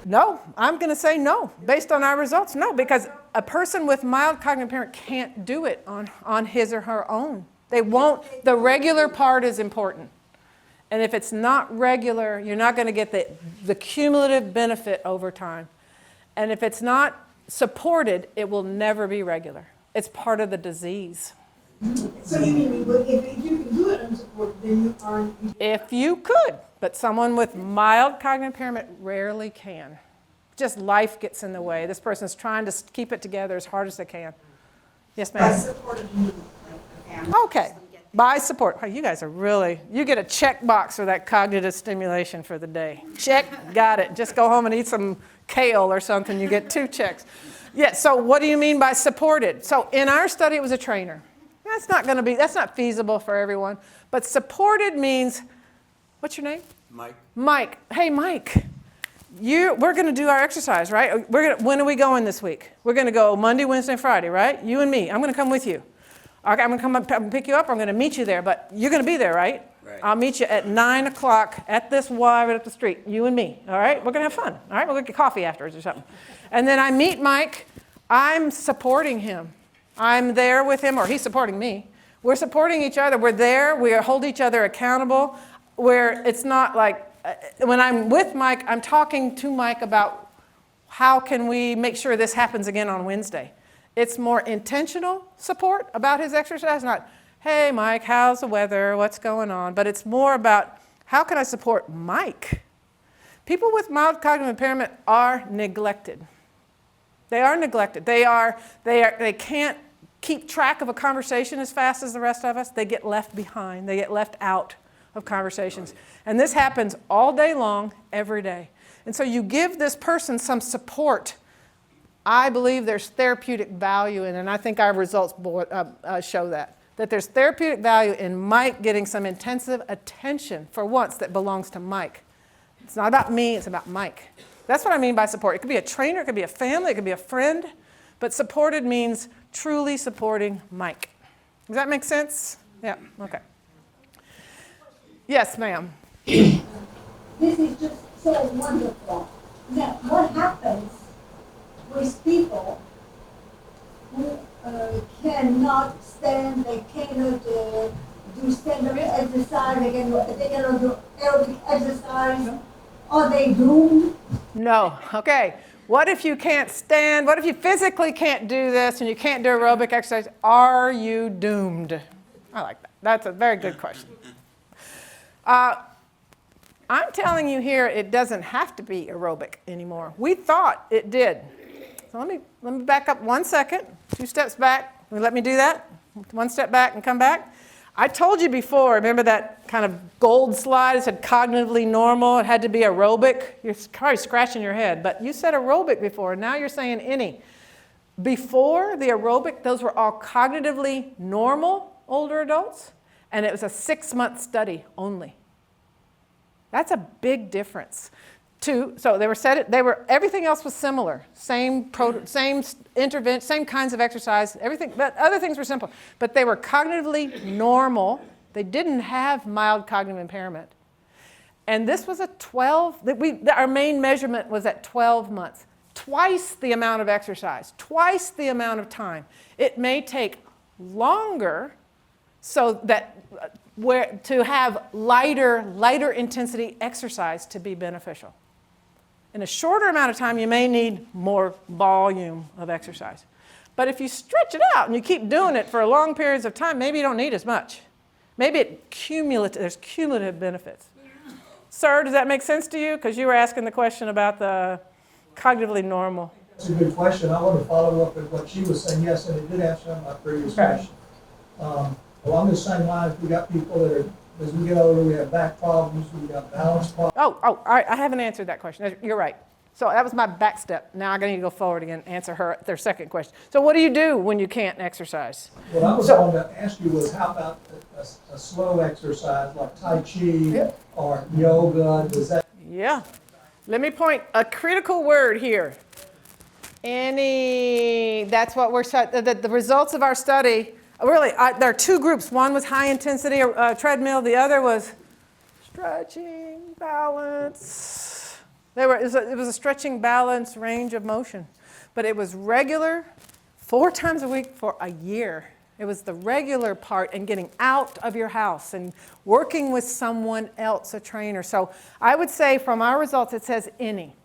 No, I'm going to say no. Based on our results, no, because a person with mild cognitive impairment can't do it on his or her own. They won't. The regular part is important. And if it's not regular, you're not going to get the cumulative benefit over time. And if it's not supported, it will never be regular. It's part of the disease. So you mean, if you can do it unsupported, then you aren't. If you could, but someone with mild cognitive impairment rarely can. Just life gets in the way. This person's trying to keep it together as hard as they can. Yes, ma'am? By supported, you mean like the family? Okay. By support. Oh, you guys are really, you get a check box for that cognitive stimulation for the day. Check, got it. Just go home and eat some kale or something. You get 2 checks. Yeah, so what do you mean by supported? So in our study, it was a trainer. That's not feasible for everyone. But supported means, what's your name? Mike. Mike. Hey, Mike. We're going to do our exercise, right? When are we going this week? We're going to go Monday, Wednesday, Friday, right? You and me. I'm going to come with you. Okay, I'm going to come up and pick you up. I'm going to meet you there, but you're going to be there, right? Right. I'll meet you at 9 o'clock at this Y right up the street, you and me, all right? We're going to have fun, all right? We'll get coffee afterwards or something. And then I meet Mike. I'm supporting him. I'm there with him, or he's supporting me. We're supporting each other. We're there. We hold each other accountable. Where it's not like, when I'm with Mike, I'm talking to Mike about how can we make sure this happens again on Wednesday. It's more intentional support about his exercise, not, hey, Mike, how's the weather? What's going on? But it's more about, how can I support Mike? People with mild cognitive impairment are neglected. They are neglected. They can't keep track of a conversation as fast as the rest of us. They get left behind. They get left out of conversations. And this happens all day long, every day. And so you give this person some support. I believe there's therapeutic value in it, and I think our results show that there's therapeutic value in Mike getting some intensive attention for once that belongs to Mike. It's not about me, it's about Mike. That's what I mean by support. It could be a trainer, it could be a family, it could be a friend, but supported means truly supporting Mike. Does that make sense? Yeah, okay. Yes, ma'am. This is just so wonderful. Now, what happens with people who cannot stand, they cannot do stand-up exercise, they cannot do aerobic exercise? Are they doomed? No. Okay. What if you can't stand? What if you physically can't do this and you can't do aerobic exercise? Are you doomed? I like that. That's a very good question. I'm telling you here, it doesn't have to be aerobic anymore. We thought it did. So let me back up 1 second, 2 steps back. Will you let me do that? 1 step back and come back. I told you before, remember that kind of gold slide? It said cognitively normal. It had to be aerobic. You're probably scratching your head, but you said aerobic before. Now you're saying any. Before the aerobic, those were all cognitively normal older adults, and it was a 6-month study only. That's a big difference. So everything else was similar. Same intervention, same kinds of exercise, everything, but other things were simple. But they were cognitively normal. They didn't have mild cognitive impairment. And this was our main measurement was at 12 months. Twice the amount of exercise, twice the amount of time. It may take longer so that to have lighter intensity exercise to be beneficial. In a shorter amount of time, you may need more volume of exercise. But if you stretch it out and you keep doing it for long periods of time, maybe you don't need as much. Maybe there's cumulative benefits. Yeah. Sir, does that make sense to you? Because you were asking the question about the cognitively normal. That's a good question. I want to follow up with what she was saying. Yes, and it did answer my previous question. Along the same lines, we got people that are, as we get older, we have back problems, we got balance problems. All right, I haven't answered that question. You're right. So that was my back step. Now I'm going to go forward again and answer their second question. So what do you do when you can't exercise? What I was going to ask you was, how about a slow exercise like Tai Chi or yoga? Does that? Yeah. Let me point a critical word here. That's what we're, the results of our study, really, there are two groups. One was high intensity treadmill. The other was stretching, balance. It was a stretching, balance, range of motion. But it was regular, 4 times a week for a year. It was the regular part and getting out of your house and working with someone else, a trainer. So I would say from our results, it says any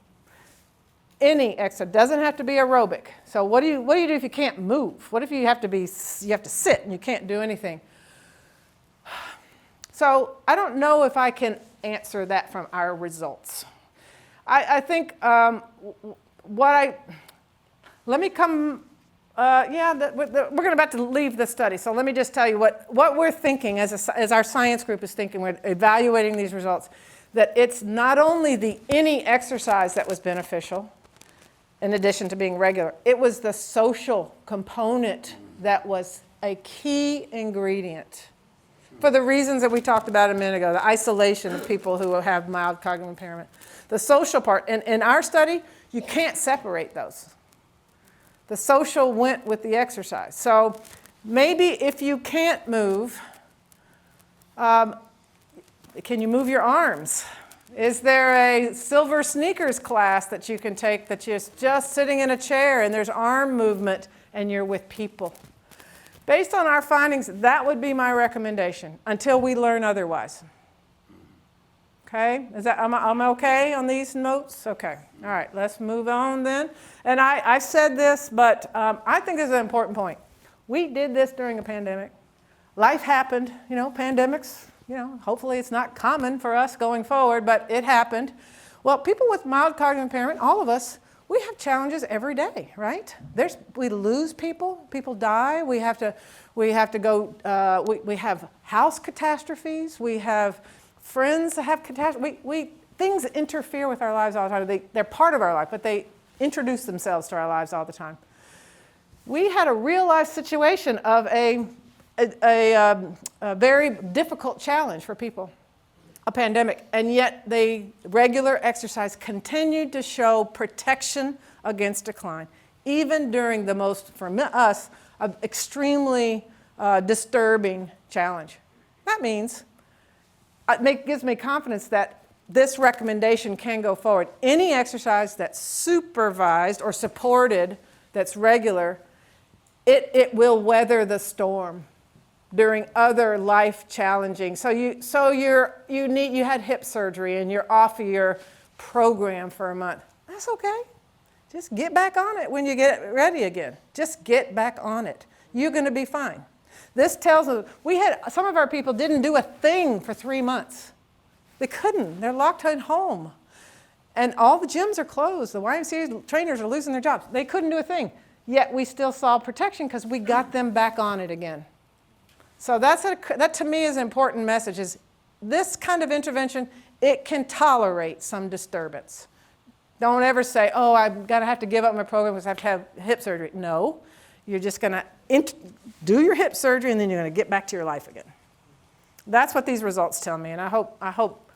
exercise. Doesn't have to be aerobic. So what do you do if you can't move? What if you have to sit and you can't do anything? So I don't know if I can answer that from our results. I think let me come, we're about to leave the study, so let me just tell you what we're thinking as our science group is thinking. We're evaluating these results, that it's not only any exercise that was beneficial, in addition to being regular, it was the social component that was a key ingredient for the reasons that we talked about a minute ago, the isolation of people who have mild cognitive impairment. The social part, in our study, you can't separate those. The social went with the exercise. So maybe if you can't move, can you move your arms? Is there a silver sneakers class that you can take that you're just sitting in a chair and there's arm movement and you're with people? Based on our findings, that would be my recommendation until we learn otherwise. Okay, I'm okay on these notes? Okay, all right, let's move on then. And I said this, but I think this is an important point. We did this during a pandemic. Life happened, pandemics, hopefully it's not common for us going forward, but it happened. Well, people with mild cognitive impairment, all of us, we have challenges every day, right? We lose people die, we have to go, we have house catastrophes, we have friends that have catastrophes. Things interfere with our lives all the time. They're part of our life, but they introduce themselves to our lives all the time. We had a real life situation of a very difficult challenge for people, a pandemic, and yet regular exercise continued to show protection against decline, even during the most, for us, extremely disturbing challenge. That means it gives me confidence that this recommendation can go forward. Any exercise that's supervised or supported, that's regular, it will weather the storm during other life challenging. So you had hip surgery and you're off of your program for a month. That's okay. Just get back on it when you get ready again. Just get back on it. You're going to be fine. This tells us, some of our people didn't do a thing for 3 months. They couldn't. They're locked at home. And all the gyms are closed. The YMCA trainers are losing their jobs. They couldn't do a thing. Yet we still saw protection because we got them back on it again. So that to me is an important message, is this kind of intervention, it can tolerate some disturbance. Don't ever say, oh, I'm going to have to give up my program because I have to have hip surgery. No, you're just going to do your hip surgery and then you're going to get back to your life again. That's what these results tell me, and I hope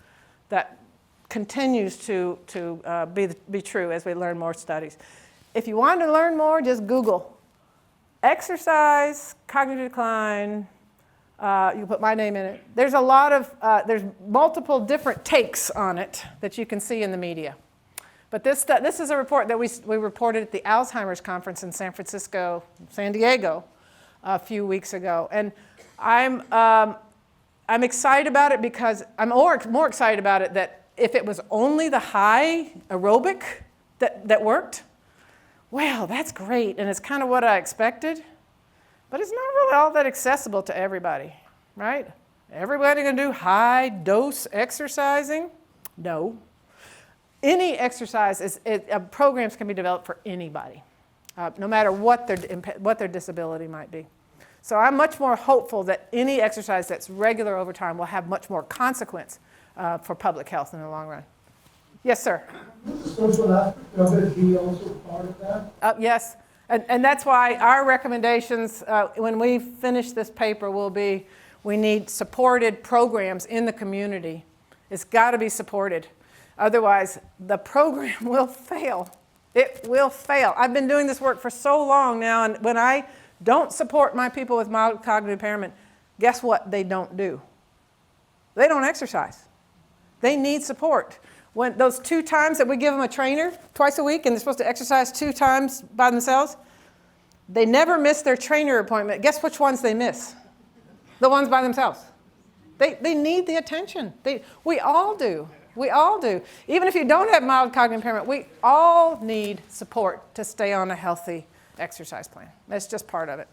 that continues to be true as we learn more studies. If you want to learn more, just Google exercise, cognitive decline. You put my name in it. There's there's multiple different takes on it that you can see in the media. But this is a report that we reported at the Alzheimer's conference in San Diego, a few weeks ago. And I'm excited about it because I'm more excited about it that if it was only the high aerobic that worked, well, that's great, and it's kind of what I expected, but it's not really all that accessible to everybody, right? Everybody gonna do high dose exercising? No. Any exercise programs can be developed for anybody, no matter what their disability might be. So I'm much more hopeful that any exercise that's regular over time will have much more consequence for public health in the long run. Yes, sir. Social aspect be also part of that? Yes, and that's why our recommendations when we finish this paper will be we need supported programs in the community. It's got to be supported. Otherwise, the program will fail. It will fail. I've been doing this work for so long now, and when I don't support my people with mild cognitive impairment, guess what they don't do? They don't exercise. They need support. When those 2 times that we give them a trainer twice a week and they're supposed to exercise 2 times by themselves, they never miss their trainer appointment. Guess which ones they miss? The ones by themselves. They need the attention. We all do. We all do. Even if you don't have mild cognitive impairment, we all need support to stay on a healthy exercise plan. That's just part of it.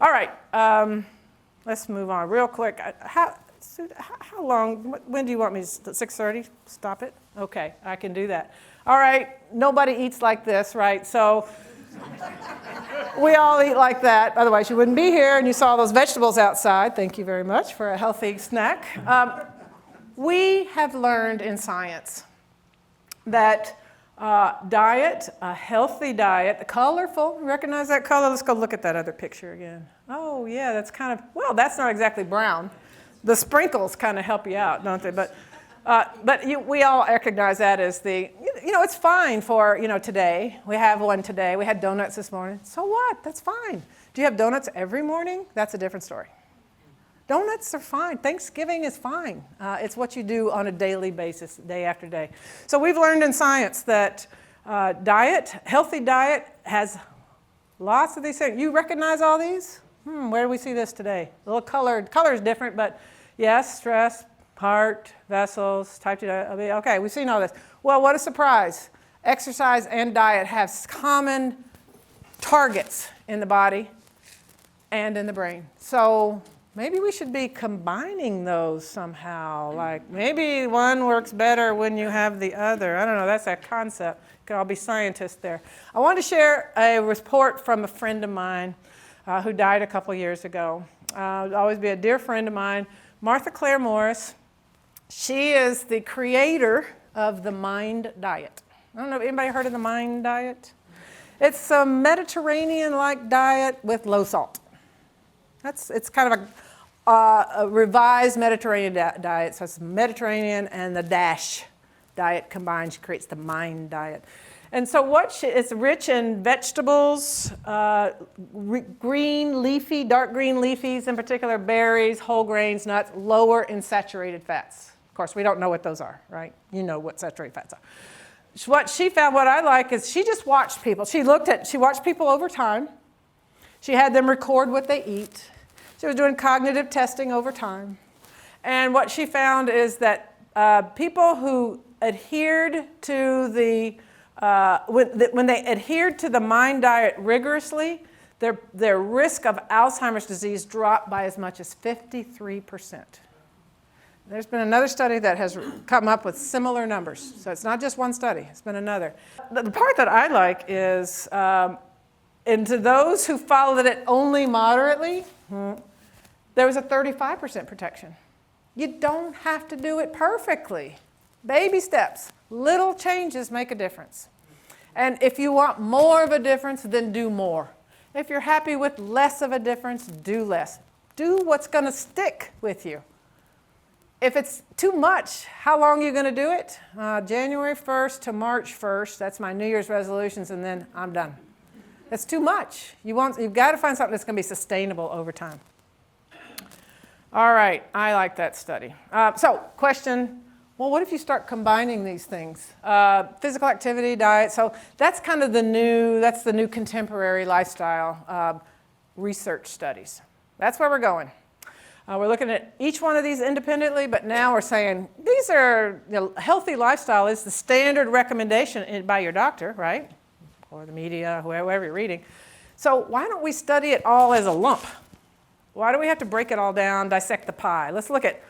All right, let's move on real quick. How long, when do you want me to, 6:30? Stop it? Okay, I can do that. All right, nobody eats like this, right? So we all eat like that, otherwise you wouldn't be here, and you saw those vegetables outside. Thank you very much for a healthy snack. We have learned in science that diet, a healthy diet, colorful, recognize that color? Let's go look at that other picture again. Oh yeah, that's kind of, well, that's not exactly brown. The sprinkles kind of help you out, don't they? But we all recognize that as it's fine for, today. We have one today. We had donuts this morning. So what? That's fine. Do you have donuts every morning? That's a different story. Donuts are fine. Thanksgiving is fine. It's what you do on a daily basis, day after day. So we've learned in science that healthy diet has lots of these things. You recognize all these? Where do we see this today? A little color is different, but yes, stress, heart, vessels, type 2 diabetes. Okay, we've seen all this. Well, what a surprise. Exercise and diet have common targets in the body and in the brain. So maybe we should be combining those somehow. Like maybe one works better when you have the other. I don't know, that's a concept. Could all be scientists there. I want to share a report from a friend of mine who died a couple years ago. Will always be a dear friend of mine, Martha Claire Morris. She is the creator of the Mind Diet. I don't know, anybody heard of the Mind Diet? It's a Mediterranean-like diet with low salt. It's kind of a revised Mediterranean diet. So it's Mediterranean and the DASH diet combined. She creates the Mind Diet. And so it's rich in vegetables, green leafy, dark green leafies in particular, berries, whole grains, nuts, lower in saturated fats. Of course, we don't know what those are, right? You know what saturated fats are. What she found, what I like, is she just watched people. She watched people over time. She had them record what they eat. She was doing cognitive testing over time. And what she found is that people who adhered to when they adhered to the Mind Diet rigorously, their risk of Alzheimer's disease dropped by as much as 53%. There's been another study that has come up with similar numbers. So it's not just one study, it's been another. The part that I like is, and to those who followed it only moderately, there was a 35% protection. You don't have to do it perfectly. Baby steps, little changes make a difference. And if you want more of a difference, then do more. If you're happy with less of a difference, do less. Do what's going to stick with you. If it's too much, how long are you going to do it? January 1st to March 1st, that's my New Year's resolutions, and then I'm done. That's too much. You've got to find something that's going to be sustainable over time. All right, I like that study. So, question, well, what if you start combining these things? Physical activity, diet, so that's kind of the new contemporary lifestyle research studies. That's where we're going. We're looking at each one of these independently, but now we're saying these are, healthy lifestyle is the standard recommendation by your doctor, right? Or the media, whoever you're reading. So why don't we study it all as a lump? Why do we have to break it all down, dissect the pie? Let's look at,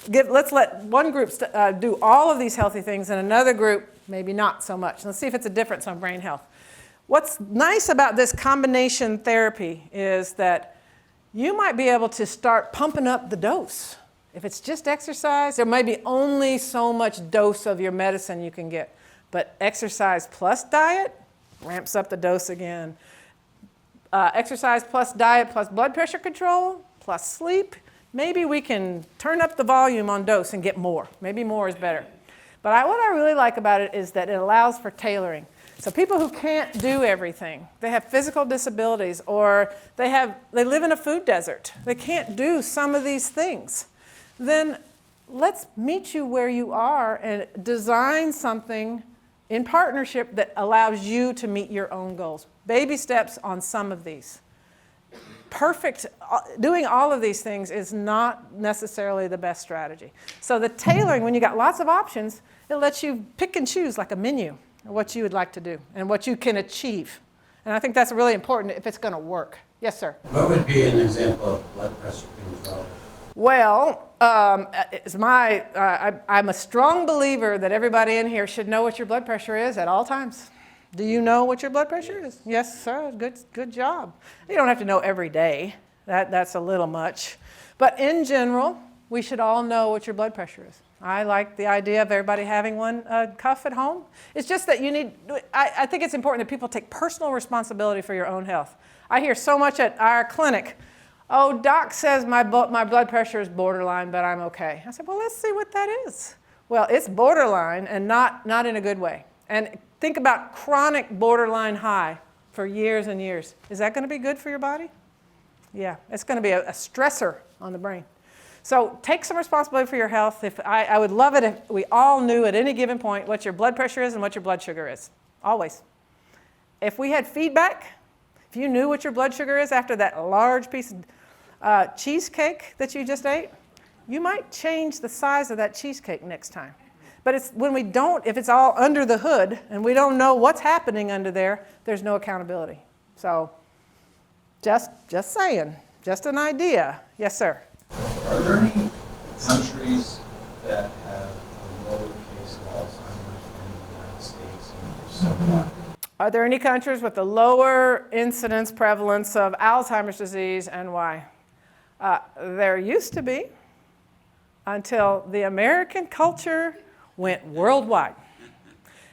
let's let one group do all of these healthy things and another group maybe not so much. Let's see if it's a difference on brain health. What's nice about this combination therapy is that you might be able to start pumping up the dose. If it's just exercise, there may be only so much dose of your medicine you can get. But exercise plus diet ramps up the dose again. Exercise plus diet plus blood pressure control plus sleep, maybe we can turn up the volume on dose and get more. Maybe more is better. But what I really like about it is that it allows for tailoring. So people who can't do everything, they have physical disabilities, or they live in a food desert, they can't do some of these things, then let's meet you where you are and design something in partnership that allows you to meet your own goals. Baby steps on some of these. Doing all of these things is not necessarily the best strategy. So the tailoring, when you got lots of options, it lets you pick and choose like a menu what you would like to do and what you can achieve. And I think that's really important if it's going to work. Yes, sir? What would be an example of blood pressure control? Well, I'm a strong believer that everybody in here should know what your blood pressure is at all times. Do you know what your blood pressure is? Yes, sir. Good job. You don't have to know every day. That's a little much. But in general, we should all know what your blood pressure is. I like the idea of everybody having one cuff at home. It's just that I think it's important that people take personal responsibility for your own health. I hear so much at our clinic, oh, doc says my blood pressure is borderline, but I'm okay. I said, well, let's see what that is. Well, it's borderline and not in a good way. And think about chronic borderline high for years and years. Is that going to be good for your body? Yeah, it's going to be a stressor on the brain. So take some responsibility for your health. I would love it if we all knew at any given point what your blood pressure is and what your blood sugar is. Always. If we had feedback, if you knew what your blood sugar is after that large piece of cheesecake that you just ate, you might change the size of that cheesecake next time. But if it's all under the hood and we don't know what's happening under there, there's no accountability. So just saying, just an idea. Yes, sir. Are there any countries that have a lower case of Alzheimer's than the United States? And if so, why? Are there any countries with a lower incidence prevalence of Alzheimer's disease, and why? There used to be, until the American culture went worldwide.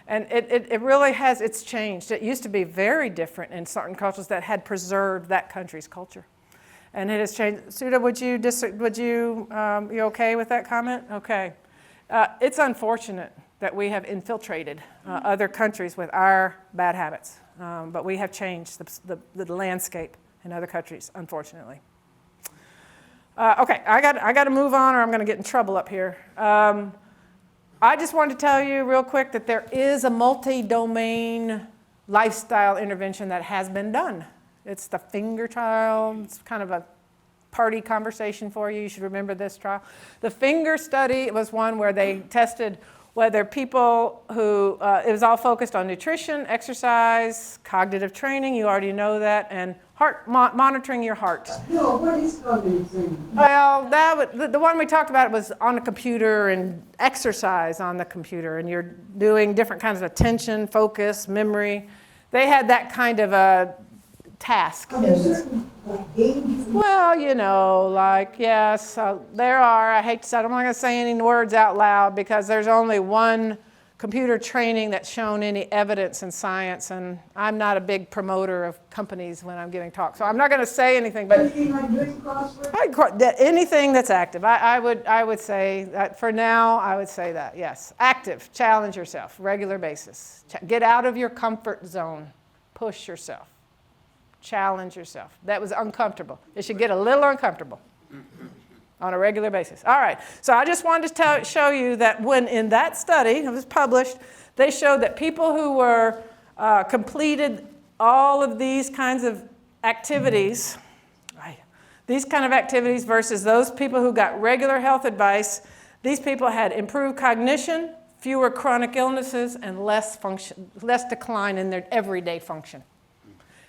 And it really has, it's changed. It used to be very different in certain cultures that had preserved that country's culture. And it has changed. Sudha, you okay with that comment? Okay. It's unfortunate that we have infiltrated other countries with our bad habits. But we have changed the landscape in other countries, unfortunately. Okay, I got to move on or I'm going to get in trouble up here. I just wanted to tell you real quick that there is a multi-domain lifestyle intervention that has been done. It's the finger trial. It's kind of a party conversation for you. You should remember this trial. The finger study was one where they tested whether people who, it was all focused on nutrition, exercise, cognitive training, you already know that, and monitoring your heart. No, what is cognitive training? Well, the one we talked about was on the computer and exercise on the computer, and you're doing different kinds of attention, focus, memory. They had that kind of a task. Are there certain games? Well, yes, there are. I'm not going to say any words out loud because there's only one computer training that's shown any evidence in science, and I'm not a big promoter of companies when I'm giving talks, so I'm not going to say anything. But Anything like doing crossword? anything that's active, I would say that for now. I would say that yes, active. Challenge yourself, regular basis. Get out of your comfort zone. Push yourself. Challenge yourself. That was uncomfortable. It should get a little uncomfortable on a regular basis. All right. So I just wanted to show you that when in that study, it was published, they showed that people who were completed all of these kinds of activities, These kind of activities versus those people who got regular health advice, these people had improved cognition, fewer chronic illnesses, and less decline in their everyday function.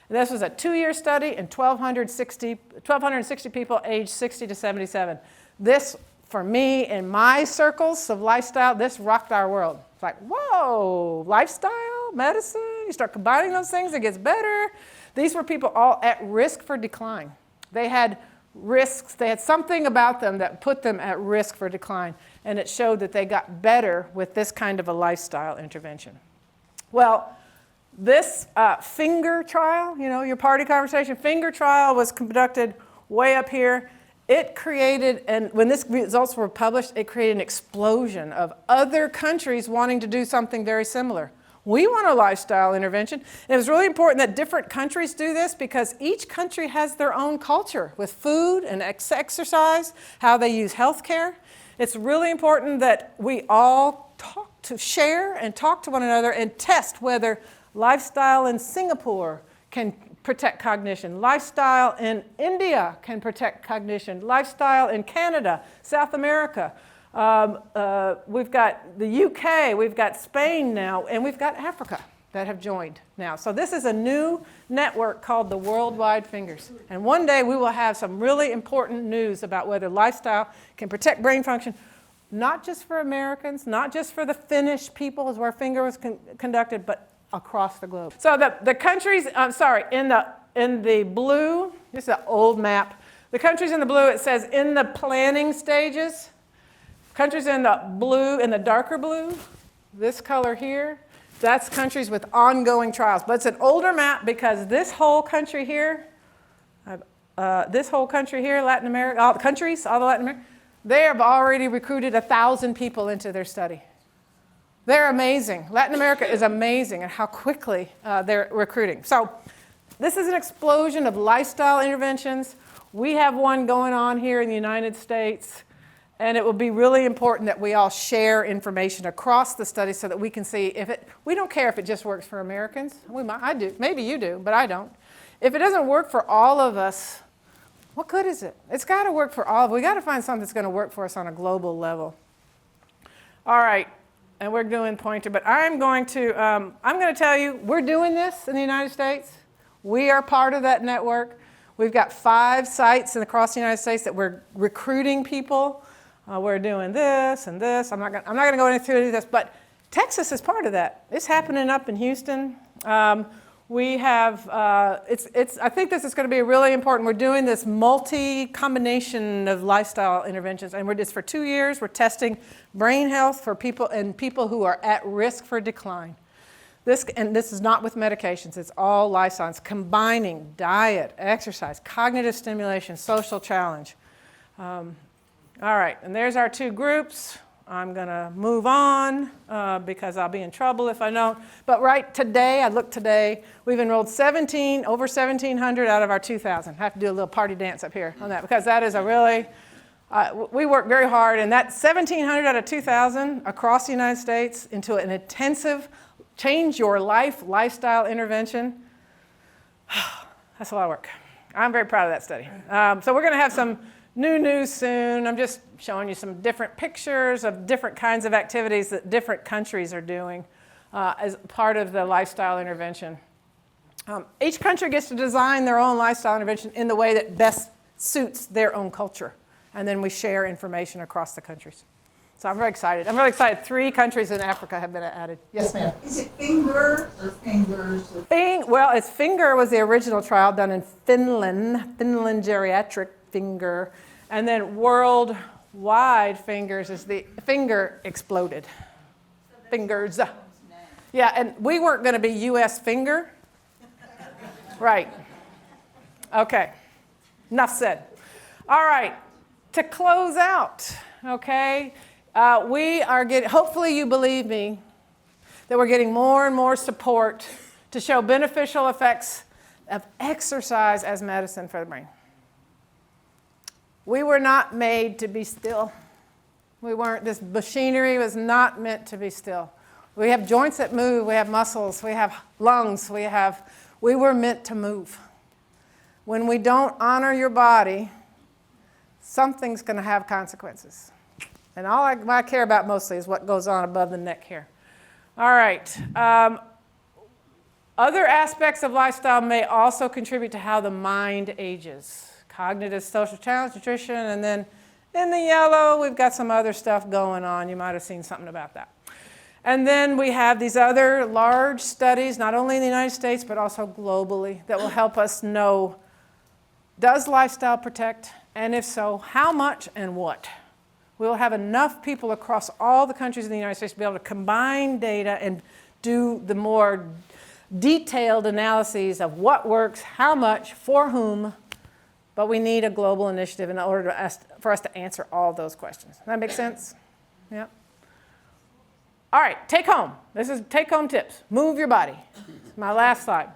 This was a 2-year study in 1,260 people aged 60 to 77. This, for me, in my circles of lifestyle, this rocked our world. It's like, whoa, lifestyle, medicine, you start combining those things, it gets better. These were people all at risk for decline. They had risks, they had something about them that put them at risk for decline, and it showed that they got better with this kind of a lifestyle intervention. Well, this finger trial, you know, your party conversation, finger trial was conducted way up here. It created, and when these results were published, it created an explosion of other countries wanting to do something very similar. We want a lifestyle intervention. And it was really important that different countries do this because each country has their own culture with food and exercise, how they use healthcare. It's really important that we all share and talk to one another and test whether lifestyle in Singapore can protect cognition. Lifestyle in India can protect cognition. Lifestyle in Canada, South America. We've got the UK, we've got Spain now, and we've got Africa that have joined now. So this is a new network called the Worldwide Fingers. And one day we will have some really important news about whether lifestyle can protect brain function, not just for Americans, not just for the Finnish people where finger was conducted, but across the globe. So the countries, in the blue, this is an old map. The countries in the blue, it says in the planning stages. Countries in the blue, in the darker blue, this color here, that's countries with ongoing trials. But it's an older map because this whole country here, Latin America, all the countries, all the Latin America, they have already recruited 1,000 people into their study. They're amazing. Latin America is amazing at how quickly they're recruiting. So this is an explosion of lifestyle interventions. We have one going on here in the United States, and it will be really important that we all share information across the study so that we can see if it, we don't care if it just works for Americans. I do, maybe you do, but I don't. If it doesn't work for all of us, what good is it? It's got to work for all of us. We got to find something that's going to work for us on a global level. All right. And we're doing pointer, but I'm going to tell you, we're doing this in the United States. We are part of that network. We've got 5 sites across the United States that we're recruiting people. We're doing this and this. I'm not going to go into any of this, but Texas is part of that. It's happening up in Houston. We have, I think this is going to be really important. We're doing this multi-combination of lifestyle interventions, and it's for 2 years. We're testing brain health for people who are at risk for decline. This is not with medications. It's all lifestyle. It's combining diet, exercise, cognitive stimulation, social challenge. All right, and there's our 2 groups. I'm going to move on because I'll be in trouble if I don't. But today, we've enrolled over 1,700 out of our 2,000. I have to do a little party dance up here on that because that is a really, we work very hard. And that 1,700 out of 2,000 across the United States into an intensive change your life lifestyle intervention, that's a lot of work. I'm very proud of that study. So we're going to have some new news soon. I'm just showing you some different pictures of different kinds of activities that different countries are doing as part of the lifestyle intervention. Each country gets to design their own lifestyle intervention in the way that best suits their own culture. And then we share information across the countries. So I'm very excited. 3 countries in Africa have been added. Yes, ma'am. Is it finger or fingers? Well, finger was the original trial done in Finland geriatric finger. And then worldwide fingers is the finger exploded. Fingers. Yeah, and we weren't going to be U.S. finger. Right. Okay. Enough said. All right. To close out, okay, we are getting, hopefully you believe me, that we're getting more and more support to show beneficial effects of exercise as medicine for the brain. We were not made to be still. This machinery was not meant to be still. We have joints that move, we have muscles, we have lungs, we were meant to move. When we don't honor your body, something's going to have consequences. And all I care about mostly is what goes on above the neck here. All right. Other aspects of lifestyle may also contribute to how the mind ages. Cognitive, social challenge, nutrition, and then in the yellow, we've got some other stuff going on. You might have seen something about that. And then we have these other large studies, not only in the United States, but also globally, that will help us know, does lifestyle protect? And if so, how much and what? We'll have enough people across all the countries in the United States to be able to combine data and do the more detailed analyses of what works, how much, for whom, but we need a global initiative in order for us to answer all those questions. Does that make sense? Yeah. All right, take home. This is take home tips. Move your body. My last slide.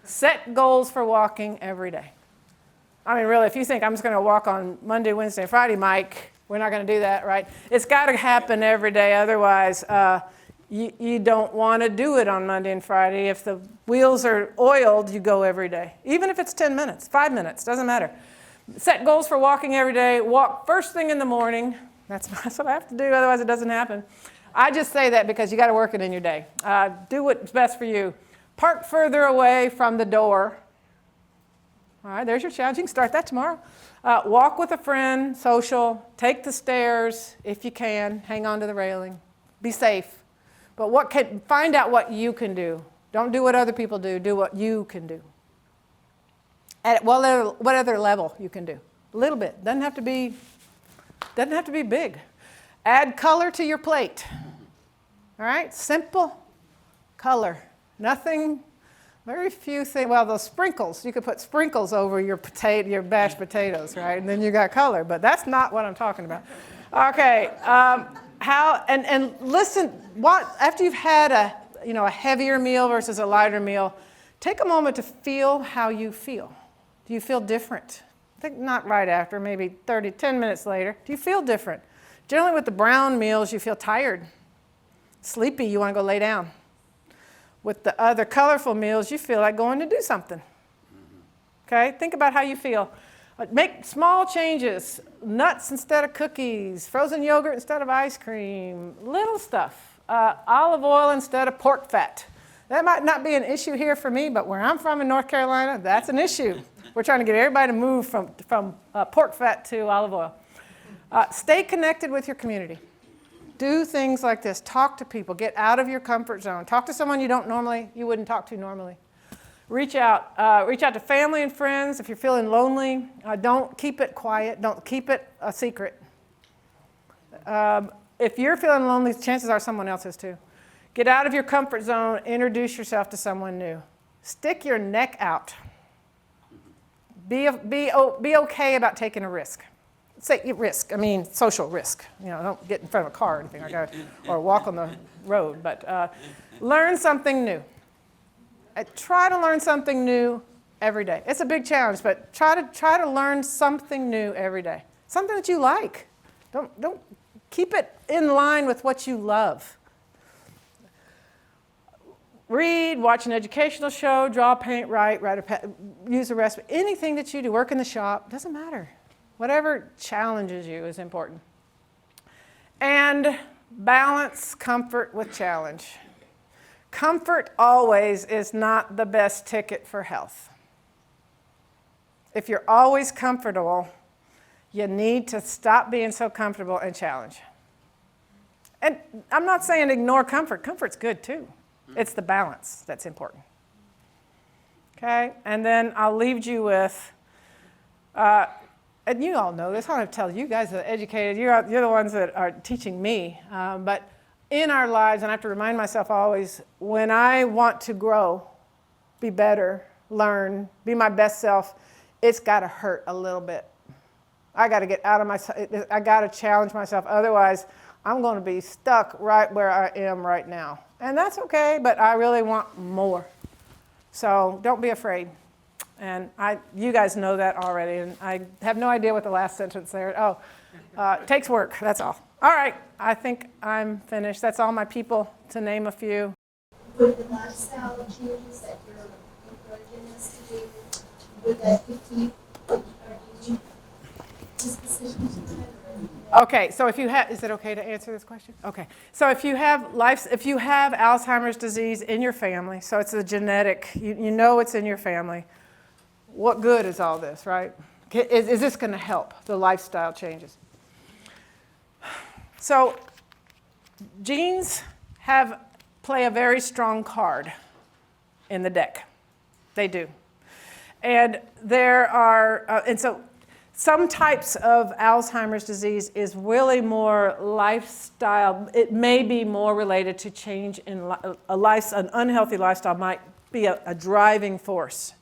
Set goals for walking every day. I mean, really, if you think I'm just going to walk on Monday, Wednesday, and Friday, Mike, we're not going to do that, right? It's got to happen every day. Otherwise, you don't want to do it on Monday and Friday. If the wheels are oiled, you go every day. Even if it's 10 minutes, 5 minutes, doesn't matter. Set goals for walking every day. Walk first thing in the morning. That's what I have to do, otherwise it doesn't happen. I just say that because you got to work it in your day. Do what's best for you. Park further away from the door. All right, there's your challenge. You can start that tomorrow. Walk with a friend, social. Take the stairs if you can. Hang on to the railing. Be safe. But find out what you can do. Don't do what other people do. Do what you can do. At what other level you can do. A little bit. Doesn't have to be big. Add color to your plate. All right? Simple color. Nothing, very few things. Well, those sprinkles. You could put sprinkles over your mashed potatoes, right? And then you got color. But that's not what I'm talking about. Okay. And listen, after you've had a heavier meal versus a lighter meal, take a moment to feel how you feel. Do you feel different? I think not right after, maybe 10 minutes later. Do you feel different? Generally with the brown meals, you feel tired, sleepy, you want to go lay down. With the other colorful meals, you feel like going to do something. Okay, think about how you feel. Make small changes, nuts instead of cookies, frozen yogurt instead of ice cream, little stuff. Olive oil instead of pork fat. That might not be an issue here for me, but where I'm from in North Carolina, that's an issue. We're trying to get everybody to move from pork fat to olive oil. Stay connected with your community. Do things like this. Talk to people. Get out of your comfort zone. Talk to someone you wouldn't talk to normally. Reach out to family and friends if you're feeling lonely. Don't keep it quiet. Don't keep it a secret. If you're feeling lonely, chances are someone else is too. Get out of your comfort zone. Introduce yourself to someone new. Stick your neck out. Be okay about taking a risk. Social risk. Don't get in front of a car or anything like that, or walk on the road. But learn something new. Try to learn something new every day. It's a big challenge, but try to learn something new every day. Something that you like. Don't keep it in line with what you love. Read, watch an educational show, draw, paint, write, use a recipe. Anything that you do, work in the shop, doesn't matter. Whatever challenges you is important. And balance comfort with challenge. Comfort always is not the best ticket for health. If you're always comfortable, you need to stop being so comfortable and challenge. And I'm not saying ignore comfort. Comfort's good too. It's the balance that's important. Okay? And then I'll leave you with, and you all know this, I don't have to tell you guys that are educated, you're the ones that are teaching me, but in our lives, and I have to remind myself always, when I want to grow, be better, learn, be my best self, it's got to hurt a little bit. I got to get out of myself, I got to challenge myself, otherwise I'm going to be stuck right where I am right now. And that's okay, but I really want more. So don't be afraid. And you guys know that already, and I have no idea what the last sentence there. It takes work, that's all. All right, I think I'm finished. That's all my people, to name a few. With the lifestyle changes that you're encouraging us to do, would that keep, or do you this decision tonight? Okay, so if you have, is it okay to answer this question? Okay, so if you have Alzheimer's disease in your family, so it's a genetic, you know it's in your family, what good is all this, right? Is this going to help the lifestyle changes? So genes play a very strong card in the deck. They do. And there are, and so some types of Alzheimer's disease is really more lifestyle. It may be more related to change in an unhealthy lifestyle might be a driving force.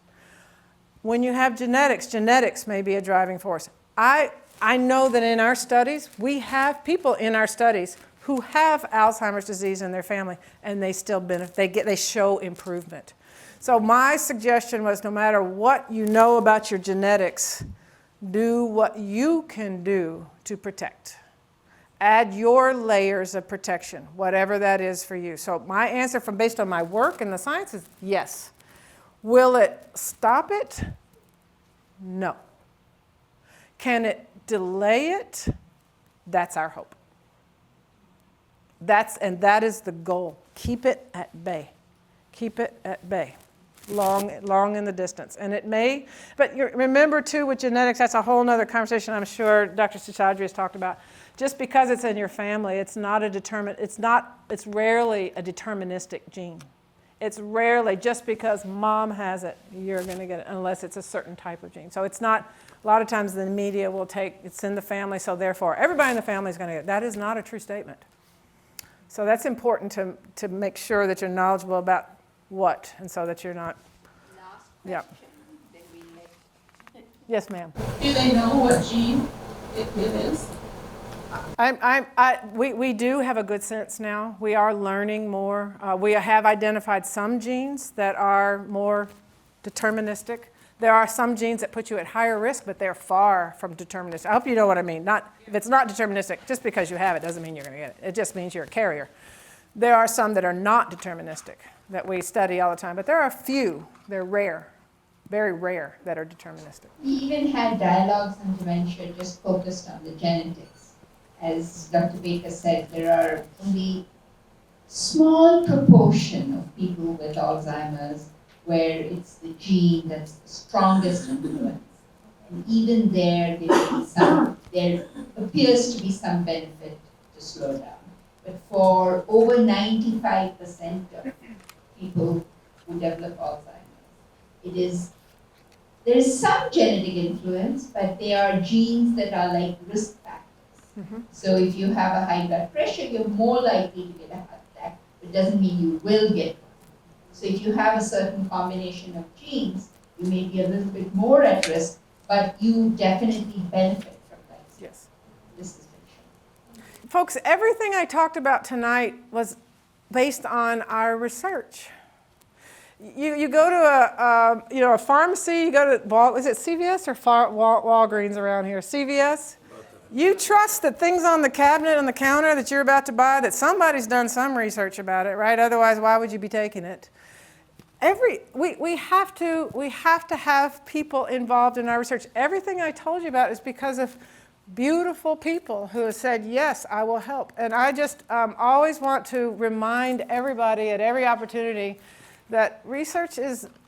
When you have genetics may be a driving force. I know that in our studies, we have people in our studies who have Alzheimer's disease in their family, and they still benefit. They show improvement. So my suggestion was, no matter what you know about your genetics, do what you can do to protect. Add your layers of protection, whatever that is for you. So my answer based on my work in the science is yes. Will it stop it? No. Can it delay it? That's our hope. That is the goal. Keep it at bay. Keep it at bay. Long in the distance. And it may, but remember too with genetics, that's a whole other conversation I'm sure Dr. Seshadri has talked about. Just because it's in your family, it's rarely a deterministic gene. It's rarely just because mom has it, you're going to get it, unless it's a certain type of gene. So it's not, a lot of times the media will take, it's in the family, so therefore everybody in the family is going to get it. That is not a true statement. So that's important to make sure that you're knowledgeable about what, and so that you're not. Last Yeah. question, then we let. Yes, ma'am. Do they know what gene it is? We do have a good sense now. We are learning more. We have identified some genes that are more deterministic. There are some genes that put you at higher risk, but they're far from deterministic. I hope you know what I mean. If it's not deterministic, just because you have it doesn't mean you're going to get it. It just means you're a carrier. There are some that are not deterministic that we study all the time, but there are a few. They're rare, very rare, that are deterministic. We even had dialogues on dementia just focused on the genetics. As Dr. Baker said, there are only small proportion of people with Alzheimer's where it's the gene that's the strongest influence. And even there appears to be some benefit to slow down. But for over 95% of people who develop Alzheimer's, there is some genetic influence, but they are genes that are like risk factors. Mm-hmm. So if you have a high blood pressure, you're more likely to get a heart attack. It doesn't mean you will get one. So if you have a certain combination of genes, you may be a little bit more at risk, but you definitely benefit from that. Yes. This has been shown. Folks, everything I talked about tonight was based on our research. You go to a pharmacy, you go to, is it CVS or Walgreens around here? CVS? You trust that things on the cabinet, on the counter that you're about to buy, that somebody's done some research about it, right? Otherwise, why would you be taking it? We have to have people involved in our research. Everything I told you about is because of beautiful people who have said, yes, I will help. And I just always want to remind everybody at every opportunity that research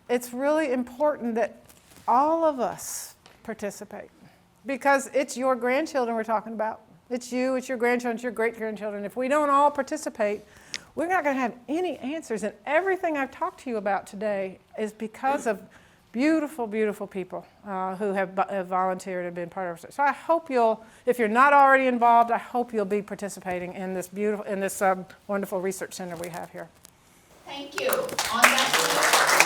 it's really important that all of us participate. Because it's your grandchildren we're talking about. It's you, it's your grandchildren, it's your great-grandchildren. If we don't all participate, we're not going to have any answers. And everything I've talked to you about today is because of beautiful, beautiful people who have volunteered and been part of it. So I hope if you're not already involved, I hope you'll be participating in this wonderful research center we have here. Thank you. On that